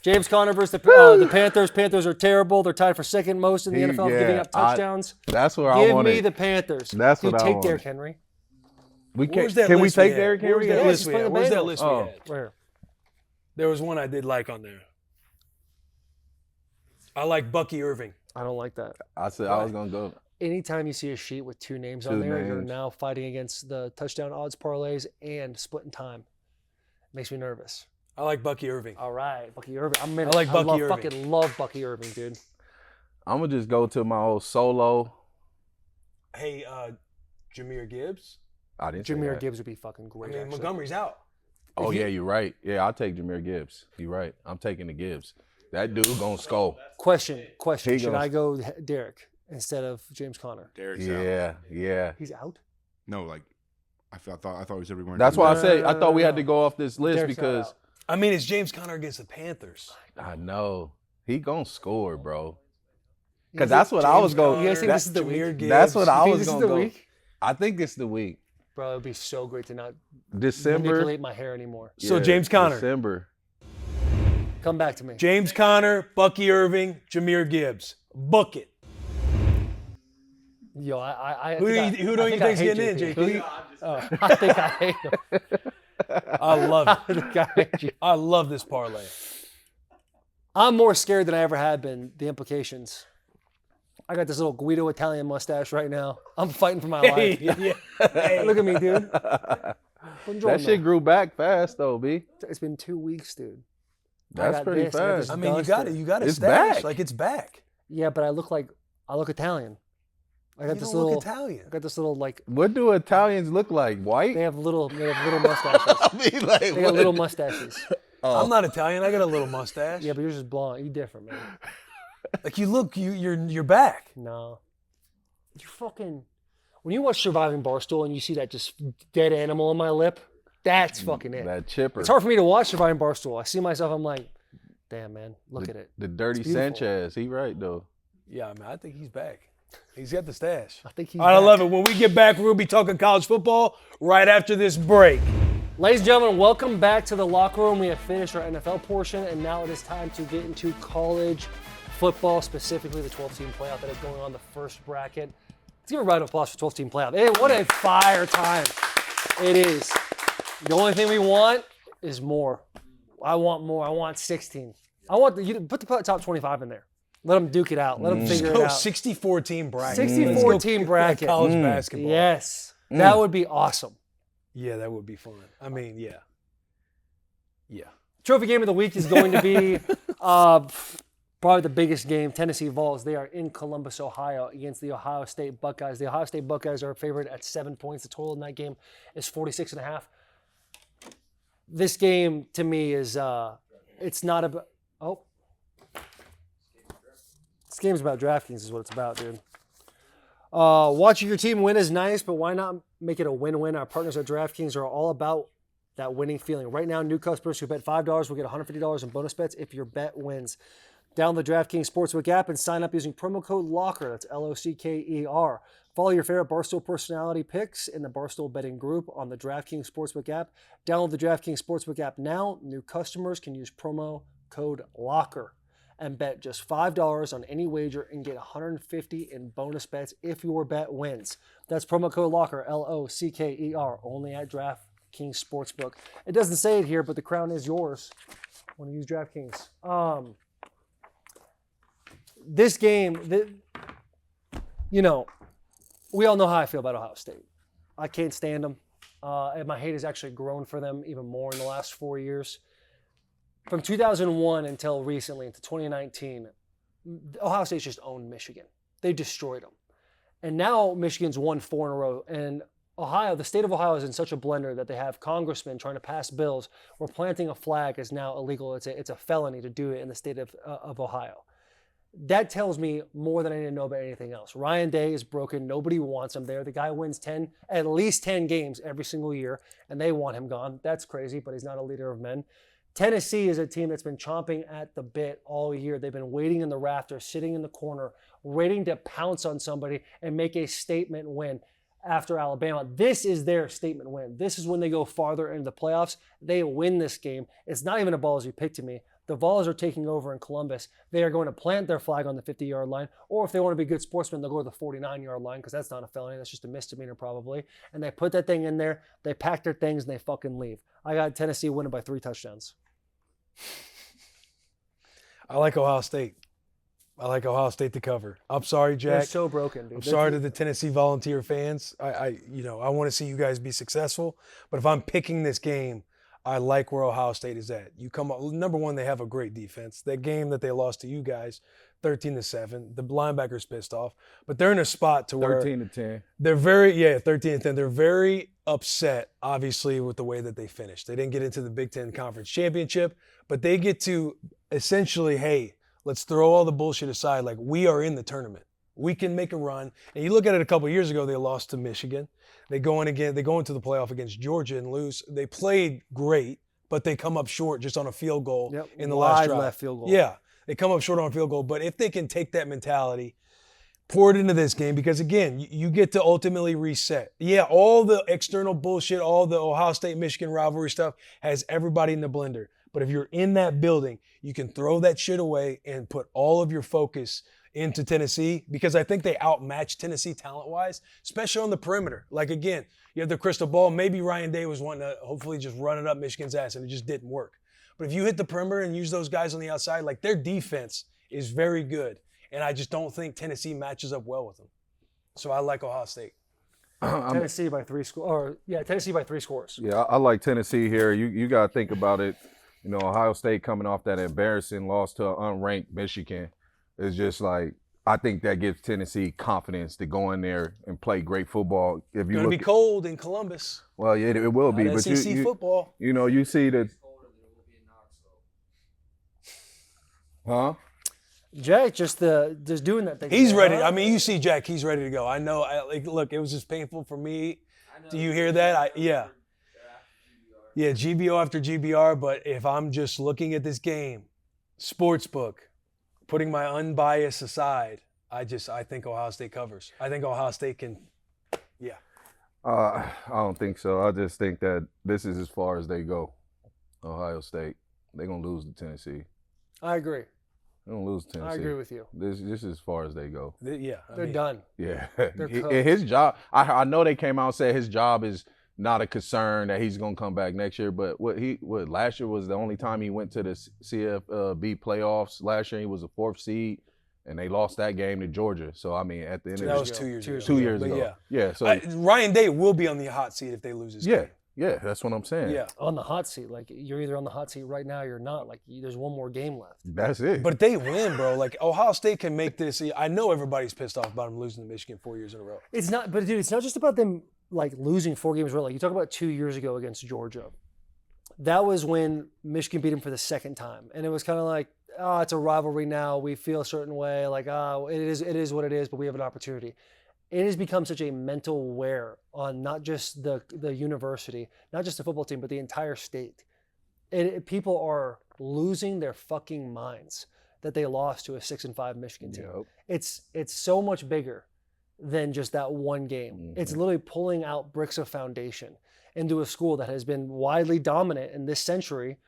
James Conner versus the Panthers. Panthers are terrible. They're tied for second most in the He- NFL, yeah, giving up touchdowns. That's where I Give want me it. the Panthers. That's Dude, what I take want. Derrick Henry. We Where's can. that Can we list take had? Derrick Where's Henry? that Yeah, list he's we playing had? the Where's that Bengals. list we Oh. had? Where? There was one I did like on there. I like Bucky Irving. I don't like that. I said I was gonna go. Anytime you see a sheet with two names on Two there, you're names. now fighting against the touchdown odds parlays and splitting time. Makes me nervous. I like Bucky Irving. All right, Bucky Irving. I like Bucky Irving. Fucking love Bucky Irving, dude. I'm gonna just go to my old solo. Hey, Jahmyr Gibbs. I didn't say Jameer that. Gibbs would be fucking I great. mean, actually. Montgomery's out. Oh yeah, you're right. Yeah, I'll take Jahmyr Gibbs. You're right. I'm taking the Gibbs. That dude gonna score. Question. He Should goes- I go Derek instead of James Conner? Derek's out. Yeah. He's out. No, like I thought we said we weren't. That's doing why I that. said I thought we had No. to go off this list Derek's not because out. I mean, it's James Conner against the Panthers. I know he gonna score, bro. You Because guys that's what I was going. You guys think that- this is the Jahmyr week? Gibbs. That's what I You think was this is gonna the go. week? I think it's the week. Bro, it'd be so great to not December. manipulate my hair anymore. So Yeah, James Conner. December. Come back to me. James Conner, Bucky Irving, Jahmyr Gibbs. Book it. Yo, I Who don't you think I think's hate getting in, JP. JP? I think I hate him. I love it. I think I hate you. I love this parlay. I'm more scared than I ever have been. The implications. I got this little Guido Italian mustache right now. I'm fighting for my Hey, life. yeah. Look at me, dude. That shit grew back fast though, B. It's been 2 weeks, dude. That's got pretty this, I got this fast. I mean, you got it. You got it. It's Stash. back. Like it's back. Yeah, but I look Italian. I got You this don't little. look Italian. I got this little like. What do Italians look like? White? They have little mustaches. I mean, like, They got what? little mustaches. Oh. I'm not Italian. I got a little mustache. Yeah, but yours is blonde. You different, man. Like you look, you're back. No. You fucking. When you watch Surviving Barstool and you see that just dead animal on my lip, that's fucking it. That chipper. It's hard for me to watch Surviving Barstool. I see myself, I'm like, damn, man, look at it. The dirty It's beautiful. Sanchez. He right though. Yeah, I mean, I think he's back. He's got the stash. I think he's. All right, I back. love it. When we get back, we're gonna be talking college football right after this break. Ladies and gentlemen, welcome back to the locker room. We have finished our NFL portion, and now it is time to get into college football, specifically the 12-team playoff that is going on the first bracket. Let's give a round of applause for 12-team playoff. Hey, what a fire time it is. The only thing we want is more. I want more. I want 16. I want you put the top 25 in there. Let them duke it out. Let them figure it Go out. 64-team bracket. 64-team bracket. College basketball. Yes, that would be awesome. Yeah, that would be fun. I mean, yeah. Yeah. Trophy game of the week is going to be probably the biggest game. Tennessee Vols. They are in Columbus, Ohio, against the Ohio State Buckeyes. The Ohio State Buckeyes are favored at 7 points. The total in that game is 46.5. This game to me is it's not about this game's about DraftKings is what it's about, dude. Watching your team win is nice, but why not make it a win-win? Our partners at DraftKings are all about that winning feeling. Right now, new customers who bet $5 will get $150 in bonus bets if your bet wins. Download the DraftKings Sportsbook app and sign up using promo code LOCKER. That's LOCKER. Follow your favorite Barstool personality picks in the Barstool betting group on the DraftKings Sportsbook app. Download the DraftKings Sportsbook app now. New customers can use promo code LOCKER and bet just $5 on any wager and get $150 in bonus bets if your bet wins. That's promo code LOCKER, LOCKER, only at DraftKings Sportsbook. It doesn't say it here, but the crown is yours when you use DraftKings. this game, we all know how I feel about Ohio State. I can't stand them. And my hate has actually grown for them even more in the last 4 years. From 2001 until recently, into 2019, Ohio State's just owned Michigan. They destroyed them. And now Michigan's won 4 in a row. And Ohio, the state of Ohio is in such a blender that they have congressmen trying to pass bills where planting a flag is now illegal. It's a felony to do it in the state of Ohio. That tells me more than I need to know about anything else. Ryan Day is broken. Nobody wants him there. The guy wins at least 10 games every single year, and they want him gone. That's crazy, but he's not a leader of men. Tennessee is a team that's been chomping at the bit all year. They've been waiting in the rafters, sitting in the corner, waiting to pounce on somebody and make a statement win after Alabama. This is their statement win. This is when they go farther into the playoffs. They win this game. It's not even a ballsy pick to me. The Vols are taking over in Columbus. They are going to plant their flag on the 50-yard line, or if they want to be good sportsmen, they'll go to the 49-yard line because that's not a felony. That's just a misdemeanor probably. And they put that thing in there, they pack their things, and they fucking leave. I got Tennessee winning by 3 touchdowns. I like Ohio State. I like Ohio State to cover. I'm sorry, Jack. They're so broken, dude. I'm sorry to the Tennessee Volunteer fans. I want to see you guys be successful. But if I'm picking this game, I like where Ohio State is at. You come up, number one, they have a great defense. That game that they lost to you guys, 13-7, the linebackers pissed off. But they're in a spot to where 13-10. They're 13-10. They're very upset, obviously, with the way that they finished. They didn't get into the Big Ten Conference Championship, but they get to essentially, hey, let's throw all the bullshit aside. Like, we are in the tournament. We can make a run. And you look at it a couple of years ago, they lost to Michigan. They go into the playoff against Georgia and lose. They played great, but they come up short just on a field goal in the last drive. Left field goal. Yeah, they come up short on a field goal. But if they can take that mentality, pour it into this game, because again, you get to ultimately reset. Yeah, all the external bullshit, all the Ohio State-Michigan rivalry stuff has everybody in the blender. But if you're in that building, you can throw that shit away and put all of your focus into Tennessee, because I think they outmatched Tennessee talent-wise, especially on the perimeter. Like, again, you have the crystal ball. Maybe Ryan Day was wanting to hopefully just run it up Michigan's ass, and it just didn't work. But if you hit the perimeter and use those guys on the outside, like, their defense is very good, and I just don't think Tennessee matches up well with them. So I like Ohio State. Tennessee by 3 scores. Tennessee by 3 scores. Yeah, I like Tennessee here. You got to think about it. Ohio State coming off that embarrassing loss to an unranked Michigan. It's just like, I think that gives Tennessee confidence to go in there and play great football. If you It's going to be cold in Columbus. Well, yeah, it will be. But SEC football. You see the. Huh? Jack just doing that thing. He's ready. I mean, you see Jack, he's ready to go. I know. Look, it was just painful for me. Do you hear that? Yeah, GBO after GBR. But if I'm just looking at this game, sportsbook, putting my unbiased aside, I think Ohio State covers. I think Ohio State can, yeah. I don't think so. I just think that this is as far as they go. Ohio State, they're going to lose to Tennessee. I agree. They're going to lose to Tennessee. I agree with you. This is as far as they go. They're done. Yeah. They're cooked. His job, I know they came out and said his job is not a concern, that he's going to come back next year, but what last year was the only time he went to the CFB playoffs. Last year he was a 4th seed, and they lost that game to Georgia. So, I mean, at the end of that was 2 years ago. 2 years ago. Yeah. So Ryan Day will be on the hot seat if they lose this game. Yeah, that's what I'm saying. Yeah. On the hot seat. Like, you're either on the hot seat right now or you're not. Like, there's one more game left. That's it. But they win, bro. Like, Ohio State can make this. I know everybody's pissed off about them losing to Michigan 4 years in a row. It's not, but dude, it's not just about them like losing 4 games in a row. Like, you talk about 2 years ago against Georgia. That was when Michigan beat them for the second time. And it was kind of like, it's a rivalry now. We feel a certain way. Like, it is what it is, but we have an opportunity. It has become such a mental wear on not just the university, not just the football team, but the entire state. People are losing their fucking minds that they lost to a 6-5 Michigan team. Yep. It's so much bigger than just that one game. Mm-hmm. It's literally pulling out bricks of foundation into a school that has been widely dominant in this century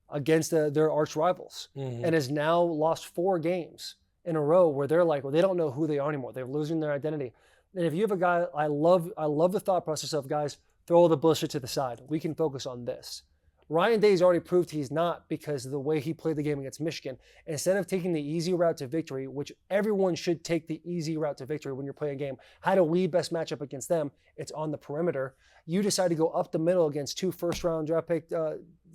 against their arch rivals, and has now lost 4 games in a row where they're like, well, they don't know who they are anymore. They're losing their identity. And if you have a guy, I love the thought process of, guys, throw all the bullshit to the side. We can focus on this. Ryan Day's already proved he's not because of the way he played the game against Michigan. Instead of taking the easy route to victory, which everyone should take the easy route to victory when you're playing a game, how do we best match up against them? It's on the perimeter. You decide to go up the middle against 2 first-round draft pick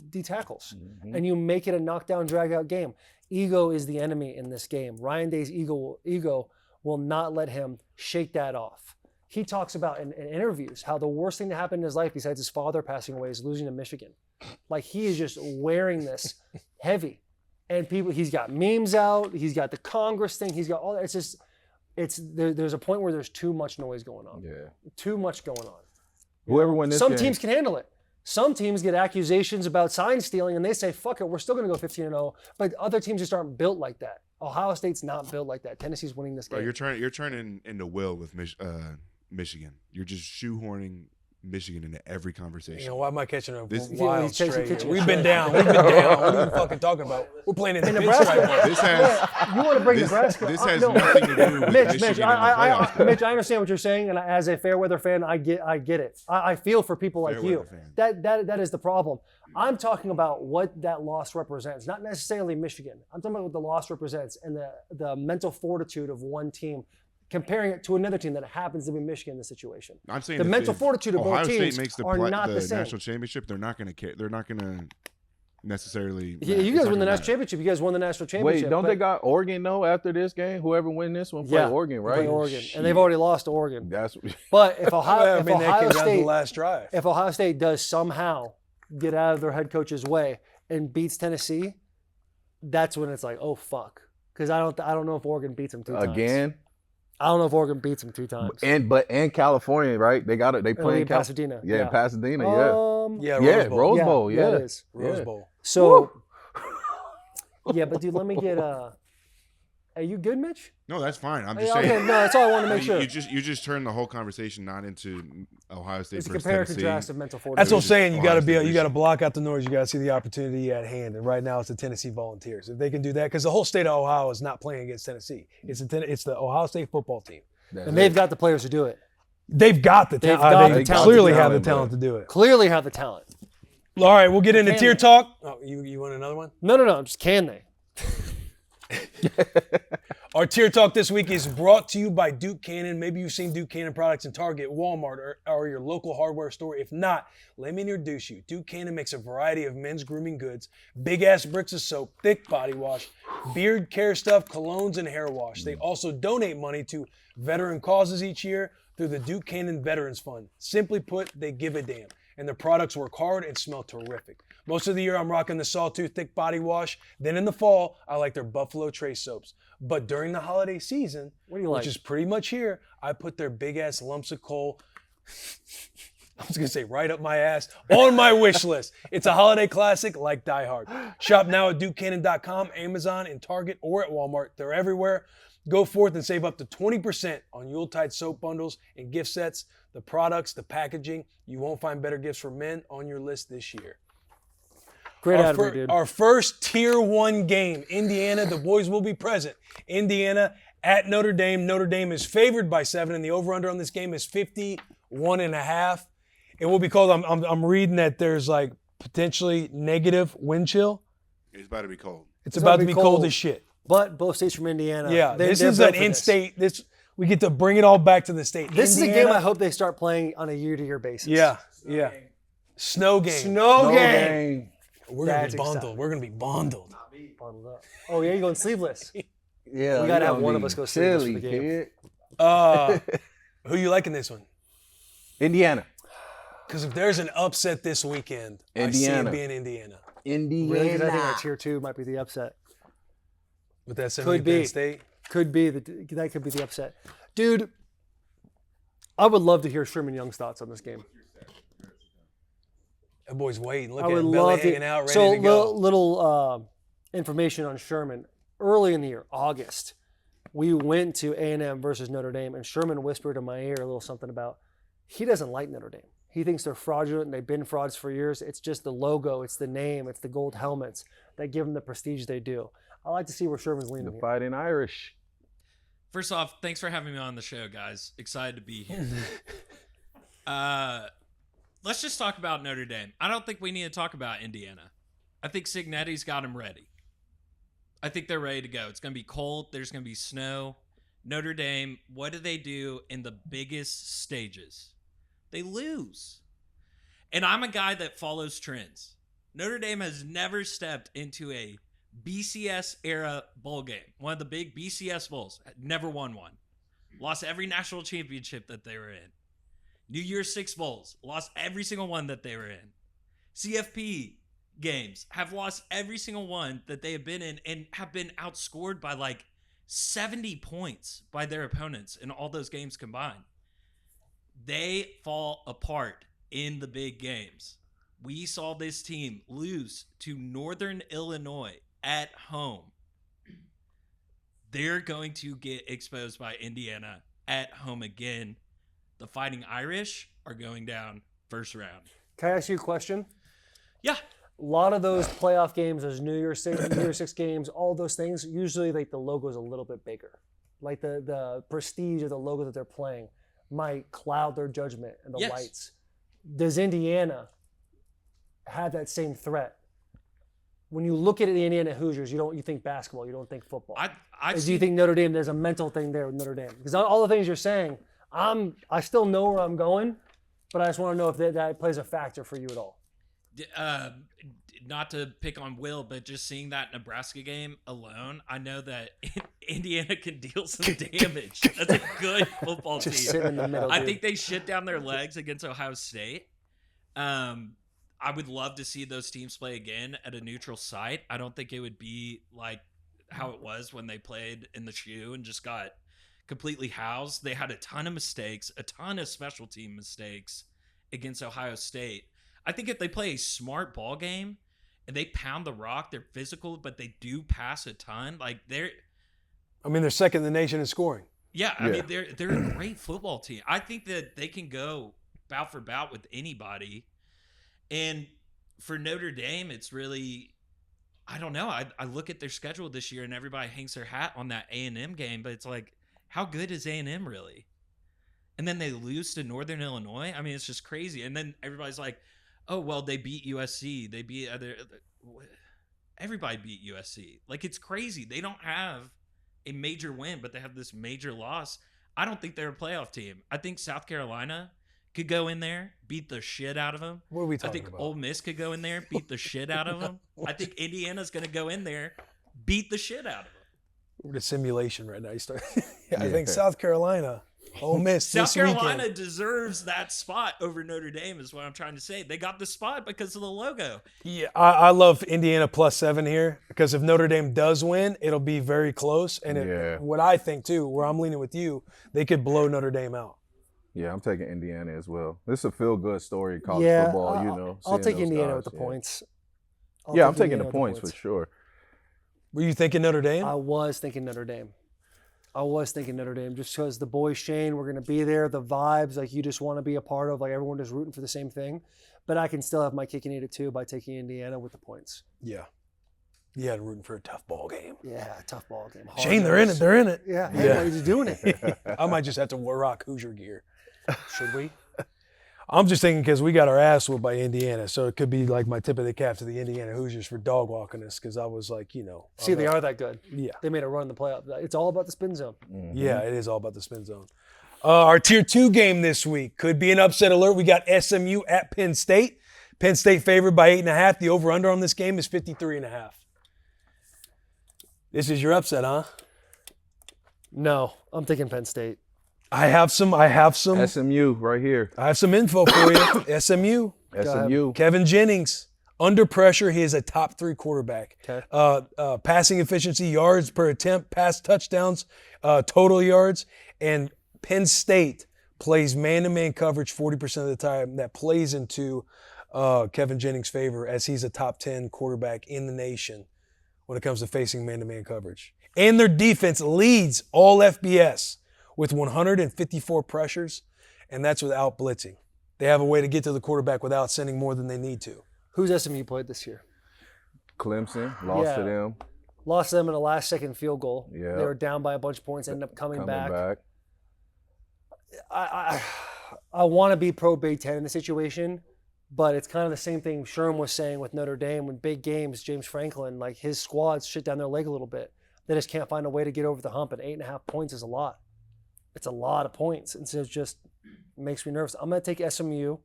D tackles, and you make it a knockdown, drag-out game. Ego is the enemy in this game. Ryan Day's ego will not let him shake that off. He talks about in interviews how the worst thing that happened in his life besides his father passing away is losing to Michigan. Like, he is just wearing this heavy. And he's got memes out. He's got the Congress thing. He's got all that. There's a point where there's too much noise going on. Yeah. Too much going on. Whoever won this Some game. teams can handle it. Some teams get accusations about sign stealing and they say, fuck it, we're still going to go 15-0. But other teams just aren't built like that. Ohio State's not built like that. Tennessee's winning this game. Bro, you're turning into Will with Michigan. You're just shoehorning Michigan into every conversation. You know, why am I catching a This- wild he's chasing straight? kitchen. We've been down. What are you fucking talking about? We're playing in the Nebraska. pinstripe. This has You want to bring Nebraska? this has No. nothing to do with Mitch, Michigan Mitch, in the playoffs. Mitch, I understand what you're saying, and as a fair weather fan, I get it. I feel for people like Fair you. weather fan. That is the problem. I'm talking about what that loss represents, not necessarily Michigan. I'm talking about what the loss represents and the mental fortitude of one team, comparing it to another team that happens to be Michigan in this situation. I'm saying The if- mental if fortitude of both Ohio teams State makes are not the same. national championship, they're not going to care. They're not going to necessarily. Yeah, it's you not guys won the gonna national matter. championship. You guys won the national championship. Wait, don't but- they got Oregon though after this game? Whoever win this one play Oregon, they right? play Oregon, Shit. and they've already lost to Oregon. That's But if Ohio, That came down to the last drive. If Ohio State does somehow get out of their head coach's way and beats Tennessee, that's when it's like, oh fuck, because I don't know if Oregon beats them 2 times. again. I don't know if Oregon beats them 2 times. And California, right? They got it. They It'll play be in Pasadena. Yeah, in Pasadena. Yeah, Yeah, yeah, Rose Bowl. Rose Bowl. yeah, Yeah, it is. Rose Yeah. Bowl. So, yeah, but dude, let me get Are you good, Mitch? No, that's fine. I'm Hey, just okay, saying. no, that's all I want to make sure. You just turned the whole conversation not into Ohio State It's a versus comparative Tennessee. contrast of mental fortitude. That's what I'm saying. You Ohio got to State you got to versus- block out the noise. You got to see the opportunity at hand. And right now, it's the Tennessee Volunteers. If they can do that, because the whole state of Ohio is not playing against Tennessee. It's the Ohio State football team. And they've got the players to do it. They've got the They've talent. got They the talent clearly to do have the it, talent to do it. Clearly have the talent. All right, we'll get into Can tier they? talk. Oh, you want another one? No. Just can they? Our tier talk this week is brought to you by Duke Cannon. Maybe you've seen Duke Cannon products in Target, Walmart, or your local hardware store. If not, let me introduce you. Duke Cannon makes a variety of men's grooming goods, big-ass bricks of soap, thick body wash, beard care stuff, colognes, and hair wash. They also donate money to veteran causes each year through the Duke Cannon Veterans Fund. Simply put, they give a damn. And their products work hard and smell terrific. Most of the year, I'm rocking the Sawtooth Thick Body Wash. Then in the fall, I like their Buffalo Trace soaps. But during the holiday season, What do you which like? is pretty much here, I put their big-ass lumps of coal, I was going to say right up my ass, on my wish list. It's a holiday classic like Die Hard. Shop now at DukeCannon.com, Amazon, and Target, or at Walmart. They're everywhere. Go forth and save up to 20% on Yuletide soap bundles and gift sets. The products, the packaging, you won't find better gifts for men on your list this year. Great advert, dude. Our first Tier 1 game, Indiana, the boys will be present. Indiana at Notre Dame. Notre Dame is favored by 7, and the over-under on this game is 51.5. It will be cold. I'm reading that there's like potentially negative wind chill. It's about to be cold. It's about to be cold as shit. But both states from Indiana. Yeah, they're this is built an for this. in-state. We get to bring it all back to the state. This is a Indiana- game I hope they start playing on a year-to-year basis. Yeah. Snow game. Snow game. We're gonna That's be bundled. exciting. We're gonna be bundled. Bundled up. Oh, yeah, you're going sleeveless. Yeah, We gotta you have one be of us go sleeveless for chilly, the game. kid. Who you liking this one? Indiana. Because if there's an upset this weekend, I see it Indiana. being Indiana. Indiana. Really? Because I think our tier 2 might be the upset. With that Could 70 be. Penn State. That could be the upset. Dude, I would love to hear Sherman Young's thoughts on this game. That boy's waiting. Look I at would him, belly love hanging to. out, ready So to go. little information on Sherman. Early in the year, August, we went to A&M versus Notre Dame, and Sherman whispered in my ear a little something about he doesn't like Notre Dame. He thinks they're fraudulent and they've been frauds for years. It's just the logo, it's the name, it's the gold helmets that give them the prestige they do. I like to see where Sherman's leaning The here. Fighting Irish. First off, thanks for having me on the show, guys. Excited to be here. let's just talk about Notre Dame. I don't think we need to talk about Indiana. I think Cignetti's got them ready. I think they're ready to go. It's going to be cold. There's going to be snow. Notre Dame, what do they do in the biggest stages? They lose. And I'm a guy that follows trends. Notre Dame has never stepped into a BCS era bowl game. One of the big BCS bowls. Never won one. Lost every national championship that they were in. New Year's Six bowls. Lost every single one that they were in. CFP games. Have lost every single one that they have been in and have been outscored by like 70 points by their opponents in all those games combined. They fall apart in the big games. We saw this team lose to Northern Illinois at home. They're going to get exposed by Indiana at home again. The Fighting Irish are going down first round. Can I ask you a question? Yeah. A lot of those playoff games, those New Year's Six games, all those things, usually like the logo's a little bit bigger. Like the prestige of the logo that they're playing might cloud their judgment and the lights. Does Indiana have that same threat? When you look at the Indiana Hoosiers, you think basketball, you don't think football. Do you think Notre Dame, there's a mental thing there with Notre Dame? Because all the things you're saying, I still know where I'm going, but I just want to know if that plays a factor for you at all. Not to pick on Will, but just seeing that Nebraska game alone, I know that Indiana can deal some damage. That's a good football team. Sit in the middle, I dude. think they shit down their legs against Ohio State. I would love to see those teams play again at a neutral site. I don't think it would be like how it was when they played in the shoe and just got completely housed. They had a ton of mistakes, a ton of special team mistakes against Ohio State. I think if they play a smart ball game and they pound the rock, they're physical, but they do pass a ton. Like they're second in the nation in scoring. Yeah, I mean they're a great football team. I think that they can go bout for bout with anybody. And for Notre Dame, it's really, I don't know. I look at their schedule this year and everybody hangs their hat on that A&M game, but it's like, how good is A&M really? And then they lose to Northern Illinois. I mean, it's just crazy. And then everybody's like, oh, well, they beat USC. They beat everybody beat USC. Like, it's crazy. They don't have a major win, but they have this major loss. I don't think they're a playoff team. I think South Carolina could go in there, beat the shit out of them. What are we talking about? I think about? Ole Miss could go in there, beat the shit out of them. I think Indiana's going to go in there, beat the shit out of them. We're at simulation right now. I think South Carolina, Ole Miss South this Carolina weekend. deserves that spot over Notre Dame is what I'm trying to say. They got the spot because of the logo. Yeah, I love Indiana +7 here because if Notre Dame does win, it'll be very close. And what I think, too, where I'm leaning with you, they could blow Notre Dame out. Yeah, I'm taking Indiana as well. This is a feel-good story in college football, I'll take Indiana with the points. I'm taking the points for sure. Were you thinking Notre Dame? I was thinking Notre Dame just because the boys, Shane, we're going to be there. The vibes, like you just want to be a part of, like everyone just rooting for the same thing. But I can still have my kick and eat it too by taking Indiana with the points. Yeah. Yeah, rooting for a tough ball game. Yeah, tough ball game. Shane, they're in it. They're in it. Yeah, everybody's doing it. I might just have to rock Hoosier gear. Should we? I'm just thinking because we got our ass whooped by Indiana, so it could be like my tip of the cap to the Indiana Hoosiers for dog walking us because I was like, See, they are that good. Yeah. They made a run in the playoff. It's all about the spin zone. Mm-hmm. Yeah, it is all about the spin zone. Our Tier 2 game this week could be an upset alert. We got SMU at Penn State. Penn State favored by 8.5. The over-under on this game is 53.5. This is your upset, huh? No, I'm thinking Penn State. I have some. SMU right here. I have some info for you. SMU. Kevin Jennings. Under pressure, he is a top 3 quarterback. Okay. Passing efficiency, yards per attempt, pass touchdowns, total yards. And Penn State plays man-to-man coverage 40% of the time. That plays into Kevin Jennings' favor as he's a top 10 quarterback in the nation when it comes to facing man-to-man coverage. And their defense leads all FBS with 154 pressures, and that's without blitzing. They have a way to get to the quarterback without sending more than they need to. Who's SMU played this year? Clemson, lost to them. Lost to them in a last-second field goal. Yeah. They were down by a bunch of points, ended up coming back. I want to be pro Big Ten in the situation, But it's kind of the same thing Sherm was saying with Notre Dame when big games, James Franklin, like his squads shit down their leg a little bit. They just can't find a way to get over the hump, and 8.5 points is a lot. It's a lot of points, and so it just makes me nervous. I'm going to take SMU.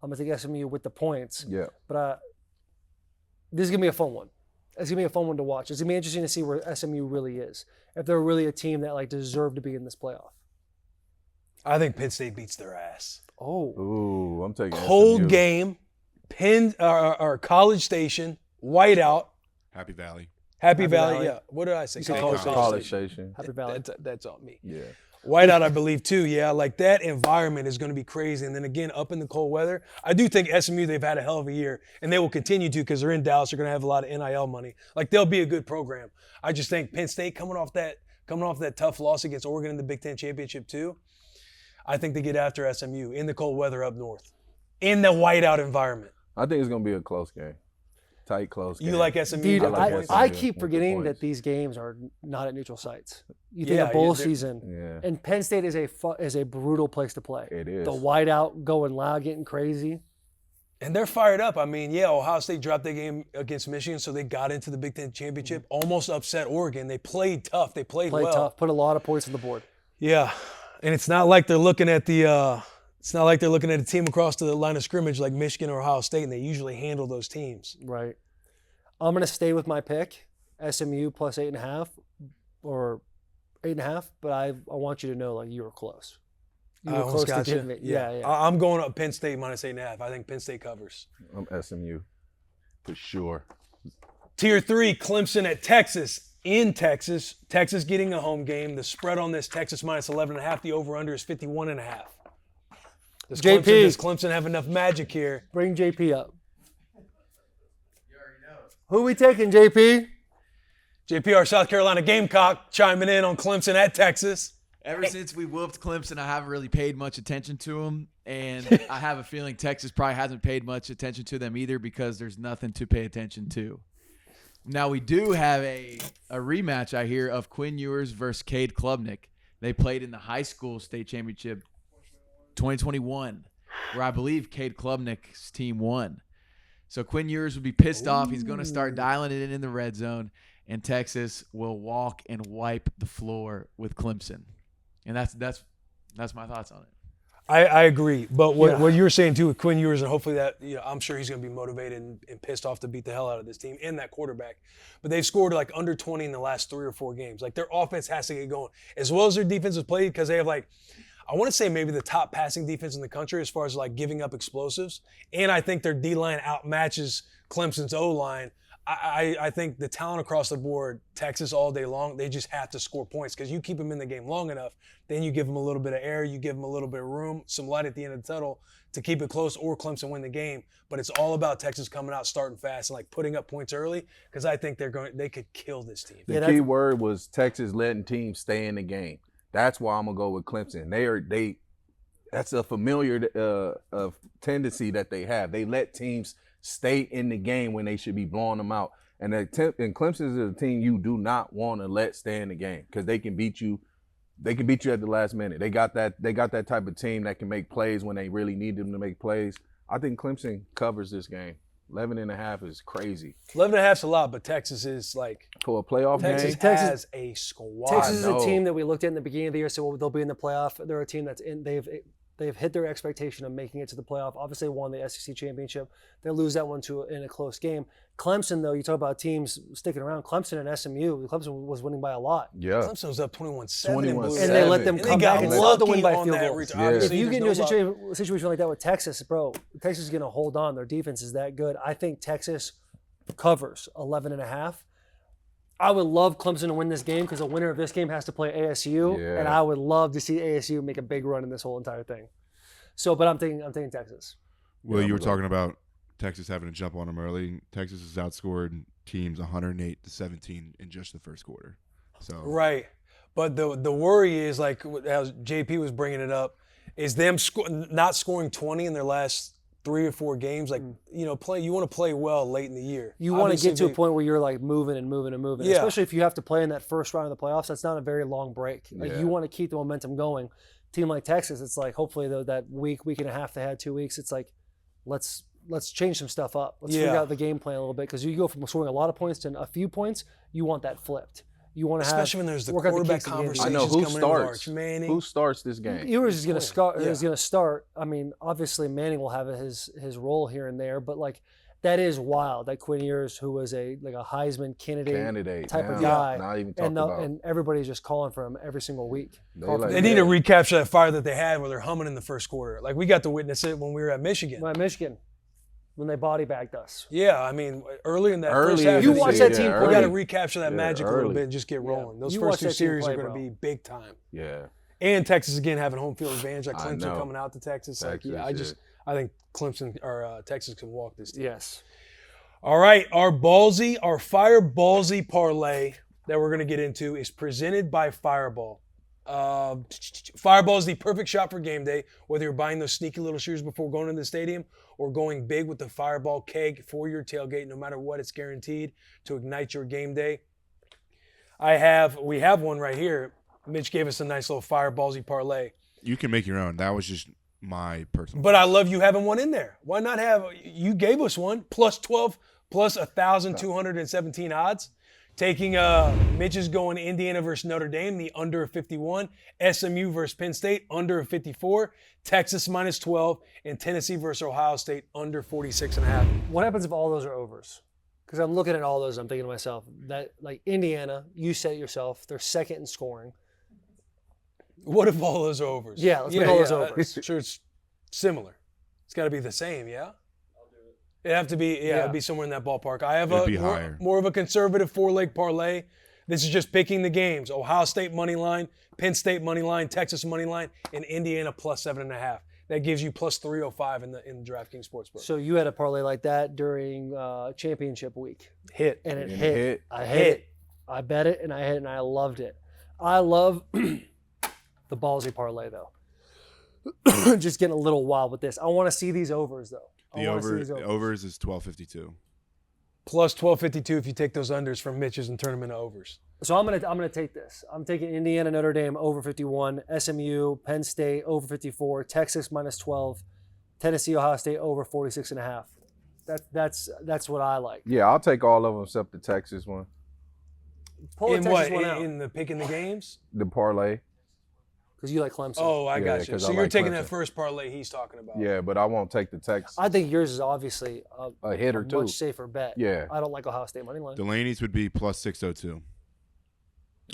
I'm going to take SMU with the points. Yeah. But this is going to be a fun one. It's going to be a fun one to watch. It's going to be interesting to see where SMU really is, if they're really a team that like deserve to be in this playoff. I think Penn State beats their ass. Oh. Ooh, I'm taking Cold SMU. game, College Station, whiteout. Happy Valley. Happy Valley, yeah. What did I say? You said College Station. Happy Valley. That's on me. Yeah. Whiteout, I believe, too. Yeah, like that environment is going to be crazy. And then again, up in the cold weather, I do think SMU, they've had a hell of a year, and they will continue to because they're in Dallas. They're going to have a lot of NIL money. Like, they'll be a good program. I just think Penn State coming off that tough loss against Oregon in the Big Ten Championship, too, I think they get after SMU in the cold weather up north, in the whiteout environment. I think it's going to be a close game. Tight, close game. You like SMU? Dude, like I SMU keep with the forgetting points. that these games are not at neutral sites. You think Yeah, of bowl they're- season, Yeah. and Penn State is a brutal place to play. It is. The whiteout going loud, getting crazy. And they're fired up. I mean, yeah, Ohio State dropped their game against Michigan, so they got into the Big Ten Championship, almost upset Oregon. They played tough. They played Play well. tough, put a lot of points on the board. Yeah, and it's not like they're looking at a team across the line of scrimmage like Michigan or Ohio State, and they usually handle those teams. Right. I'm gonna stay with my pick, SMU plus 8.5 or 8.5. But I want you to know, like, you were close. You I were almost close to got you. getting it. Yeah. I'm going up Penn State minus 8.5. I think Penn State covers. I'm SMU for sure. Tier 3, Clemson at Texas. In Texas, Texas getting a home game. The spread on this, Texas minus 11.5. The over-under is 51.5. Does Clemson have enough magic here? Bring JP up. Who we taking, JP? JPR, South Carolina Gamecock, chiming in on Clemson at Texas. Ever since we whooped Clemson, I haven't really paid much attention to them, and I have a feeling Texas probably hasn't paid much attention to them either because there's nothing to pay attention to. Now, we do have a rematch, I hear, of Quinn Ewers versus Cade Klubnik. They played in the high school state championship 2021, where I believe Cade Klubnik's team won. So Quinn Ewers would be pissed off. He's going to start dialing it in the red zone, and Texas will walk and wipe the floor with Clemson. And that's my thoughts on it. I agree, but what you're saying too with Quinn Ewers, and hopefully that, I'm sure he's going to be motivated and pissed off to beat the hell out of this team and that quarterback. But they've scored like under 20 in the last 3 or 4 games. Like, their offense has to get going as well as their defense has played, because they have, like, I want to say maybe the top passing defense in the country as far as like giving up explosives. And I think their D-line outmatches Clemson's O-line. I think the talent across the board, Texas all day long, they just have to score points, because you keep them in the game long enough, then you give them a little bit of air, you give them a little bit of room, some light at the end of the tunnel to keep it close, or Clemson win the game. But it's all about Texas coming out, starting fast, and like putting up points early, because I think they could kill this team. The key word was Texas letting teams stay in the game. That's why I'm gonna go with Clemson. That's a familiar tendency that they have. They let teams stay in the game when they should be blowing them out. And Clemson is a team you do not want to let stay in the game, because they can beat you. They can beat you at the last minute. They got that type of team that can make plays when they really need them to make plays. I think Clemson covers this game. 11.5 is crazy. 11.5 is a lot, but Texas is like for a playoff Texas game. has a squad. Texas is a team that we looked at in the beginning of the year, so they'll be in the playoff. They're a team that's in. They've hit their expectation of making it to the playoff. Obviously, they won the SEC championship. They lose that one in a close game. Clemson, though, you talk about teams sticking around. Clemson and SMU. Clemson was winning by a lot. Yeah, Clemson was up 21-7. 21-7. And they let them come back and still to win by field goals. If you get into a situation like that with Texas, bro, Texas is going to hold on. Their defense is that good. I think Texas covers 11.5. I would love Clemson to win this game, because the winner of this game has to play ASU, and I would love to see ASU make a big run in this whole entire thing. So, but I'm thinking Texas. Well, you were talking about Texas having to jump on them early. Texas has outscored teams 108-17 in just the first quarter. So right, but the worry is, like as JP was bringing it up, is them not scoring 20 in their last 3 or 4 games. Like, you want to play well late in the year. You want to get to a point where you're like moving and moving and moving, yeah. Especially if you have to play in that first round of the playoffs. That's not a very long break. Like, you want to keep the momentum going. Team like Texas, it's like hopefully that week and a half they had 2 weeks. It's like let's let's change some stuff up. Let's figure out the game plan a little bit because you go from scoring a lot of points to a few points. You want that flipped. You want to have, especially when there's the quarterback conversation. I know who coming starts. Manning. Who starts this game? Ewers is going to start. I mean, obviously Manning will have his role here and there, but like that is wild. That Quinn Ewers, who was a Heisman candidate type of guy, not even talked about. And everybody's just calling for him every single week. They need to recapture that fire that they had where they're humming in the first quarter. Like we got to witness it when we were at Michigan. When they body bagged us. Yeah, I mean, early in that first half. You watch that team play. We got to recapture that magic a little bit and just get rolling. Those first two series are going to be big time. Yeah. And Texas again having home field advantage, like Clemson coming out to Texas. I think Clemson or Texas can walk this team. Yes. All right, our Fire Ballsy parlay that we're going to get into is presented by Fireball. Fireball is the perfect shot for game day, whether you're buying those sneaky little shoes before going to the stadium or going big with the Fireball keg for your tailgate. No matter what, it's guaranteed to ignite your game day. We have one right here. Mitch gave us a nice little Fireballsy parlay. You can make your own. That was just my personal. But I love you having one in there. Why not have? You gave us one plus 12 plus 1,217 odds. Taking Mitch is going Indiana versus Notre Dame, the under 51. SMU versus Penn State, under 54. Texas minus 12. And Tennessee versus Ohio State, under 46.5. What happens if all those are overs? Because I'm looking at all those, I'm thinking to myself, that like Indiana, you said it yourself, they're second in scoring. What if all those are overs? Yeah, let's make all those overs. Sure, it's similar. It's got to be the same, yeah? It'd have to be, it'd be somewhere in that ballpark. I have more of a conservative four-leg parlay. This is just picking the games. Ohio State money line, Penn State money line, Texas money line, and Indiana plus 7.5. That gives you plus 305 in the DraftKings Sportsbook. So you had a parlay like that during championship week. Hit. And it hit. I hit it. I bet it, and I hit it, and I loved it. I love the ballsy parlay, though. Just getting a little wild with this. I want to see these overs, though. The overs is 12.52. Plus 12.52 if you take those unders from Mitch's and turn them into overs. So I'm gonna take this. I'm taking Indiana, Notre Dame over 51, SMU, Penn State over 54, Texas minus 12, Tennessee, Ohio State over 46.5. That's what I like. Yeah, I'll take all of them except the Texas one. Pull the Texas one out. In the picking the games? The parlay. Because you like Clemson. Oh, I got you. So you're taking that first parlay he's talking about. Yeah, but I won't take the Texas. I think yours is obviously a hit or two. Much safer bet. Yeah. I don't like Ohio State money line. Delanie's would be plus 602.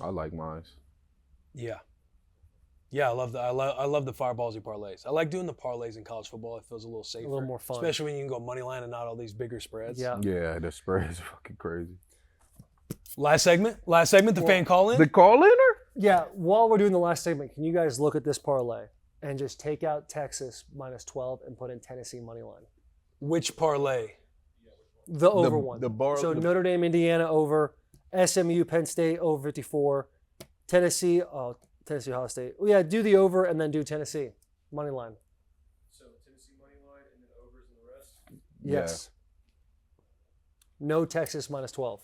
I like mine. Yeah. Yeah, I love the Fireballsy parlays. I like doing the parlays in college football. It feels a little safer. A little more fun. Especially when you can go money line and not all these bigger spreads. Yeah. Yeah, the spread is fucking crazy. Last segment, the fan call-in? The call-inner? Yeah, while we're doing the last segment, can you guys look at this parlay and just take out Texas minus 12 and put in Tennessee money line? Which parlay? The over one. So Notre Dame, Indiana over, SMU, Penn State over 54, Tennessee, Ohio State. Well, yeah, do the over and then do Tennessee money line. So Tennessee money line and then overs and the rest? Yes. Yeah. No Texas minus 12.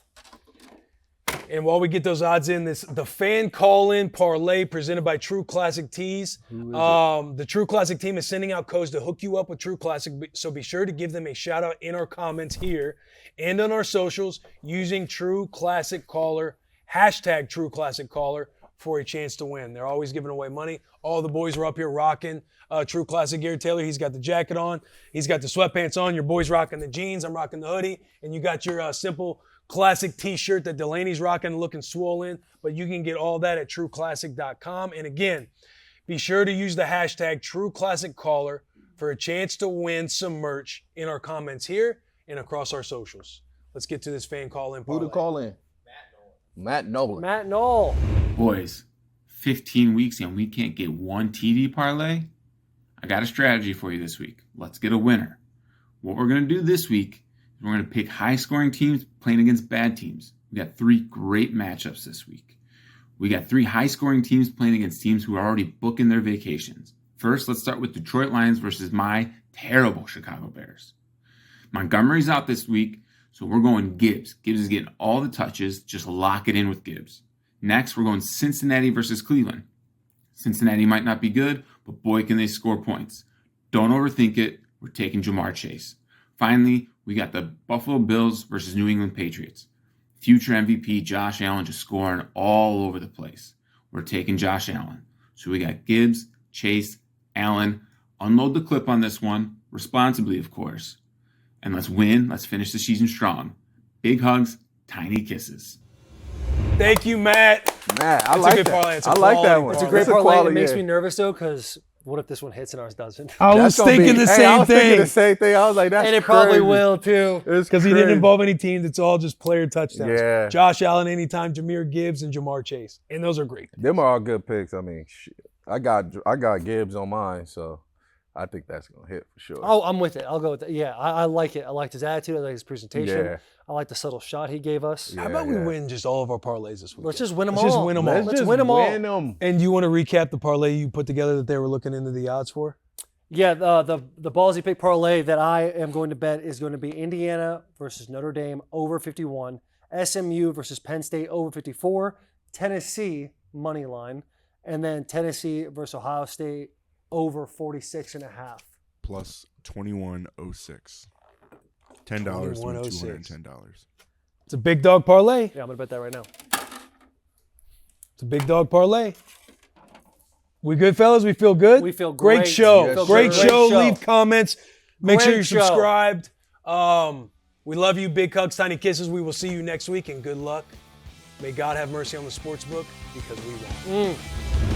And while we get those odds in, the fan call-in parlay presented by True Classic Tees. The True Classic team is sending out codes to hook you up with True Classic, so be sure to give them a shout-out in our comments here and on our socials using True Classic Caller, hashtag True Classic Caller, for a chance to win. They're always giving away money. All the boys are up here rocking True Classic gear. Taylor, he's got the jacket on. He's got the sweatpants on. Your boy's rocking the jeans. I'm rocking the hoodie. And you got your simple classic t-shirt that Delanie's rocking, looking swollen, but you can get all that at trueclassic.com. And again, be sure to use the hashtag TrueClassicCaller for a chance to win some merch in our comments here and across our socials. Let's get to this fan call-in parlay. Who to call in? Matt Nolan. Matt Knoll. Boys, 15 weeks and we can't get one TD parlay? I got a strategy for you this week. Let's get a winner. What we're going to do this week, we're going to pick high-scoring teams playing against bad teams. We got 3 great matchups this week. We got 3 high-scoring teams playing against teams who are already booking their vacations. First, let's start with Detroit Lions versus my terrible Chicago Bears. Montgomery's out this week, so we're going Gibbs. Gibbs is getting all the touches. Just lock it in with Gibbs. Next, we're going Cincinnati versus Cleveland. Cincinnati might not be good, but boy, can they score points. Don't overthink it. We're taking Jamar Chase. Finally, we got the Buffalo Bills versus New England Patriots. Future MVP Josh Allen just scoring all over the place. We're taking Josh Allen. So we got Gibbs, Chase, Allen. Unload the clip on this one, responsibly, of course. And let's win. Let's finish the season strong. Big hugs, tiny kisses. Thank you, Matt. Matt, I It's a like good that. parlay. It's a I like that quality one. It's a parlay. great That's a parlay. It quality, makes yeah. me nervous though, because what if this one hits and ours doesn't? I was That's gonna thinking be- the hey, same I was thinking thing. the same thing. I was like, that's And it probably crazy. will too. It's Because he didn't crazy. involve any teams. It's all just player touchdowns. Yeah. Josh Allen anytime, Jahmyr Gibbs, and Jamar Chase. And those are great. Them are all good picks. I mean, shit. I got Gibbs on mine, so I think that's gonna hit for sure. Oh, I'm with it. I'll go with it. Yeah, I like it. I liked his attitude. I like his presentation. Yeah. I like the subtle shot he gave us. Yeah. How about we win just all of our parlays this week? Let's just win them Let's all. just win them all. Let's win them all. them. And you want to recap the parlay you put together that they were looking into the odds for? Yeah, the ballsy pick parlay that I am going to bet is going to be Indiana versus Notre Dame over 51, SMU versus Penn State over 54, Tennessee money line, and then Tennessee versus Ohio State over 46.5. Plus 21.06. $10 to win $21.06. $210. It's a big dog parlay. Yeah, I'm going to bet that right now. It's a big dog parlay. We good, fellas? We feel good? We feel great. great. Show. Yes, great sir. show. Great show. Leave comments. Make sure Great you're show. subscribed. We love you. Big hugs, tiny kisses. We will see you next week, and good luck. May God have mercy on the sports book, because we won't.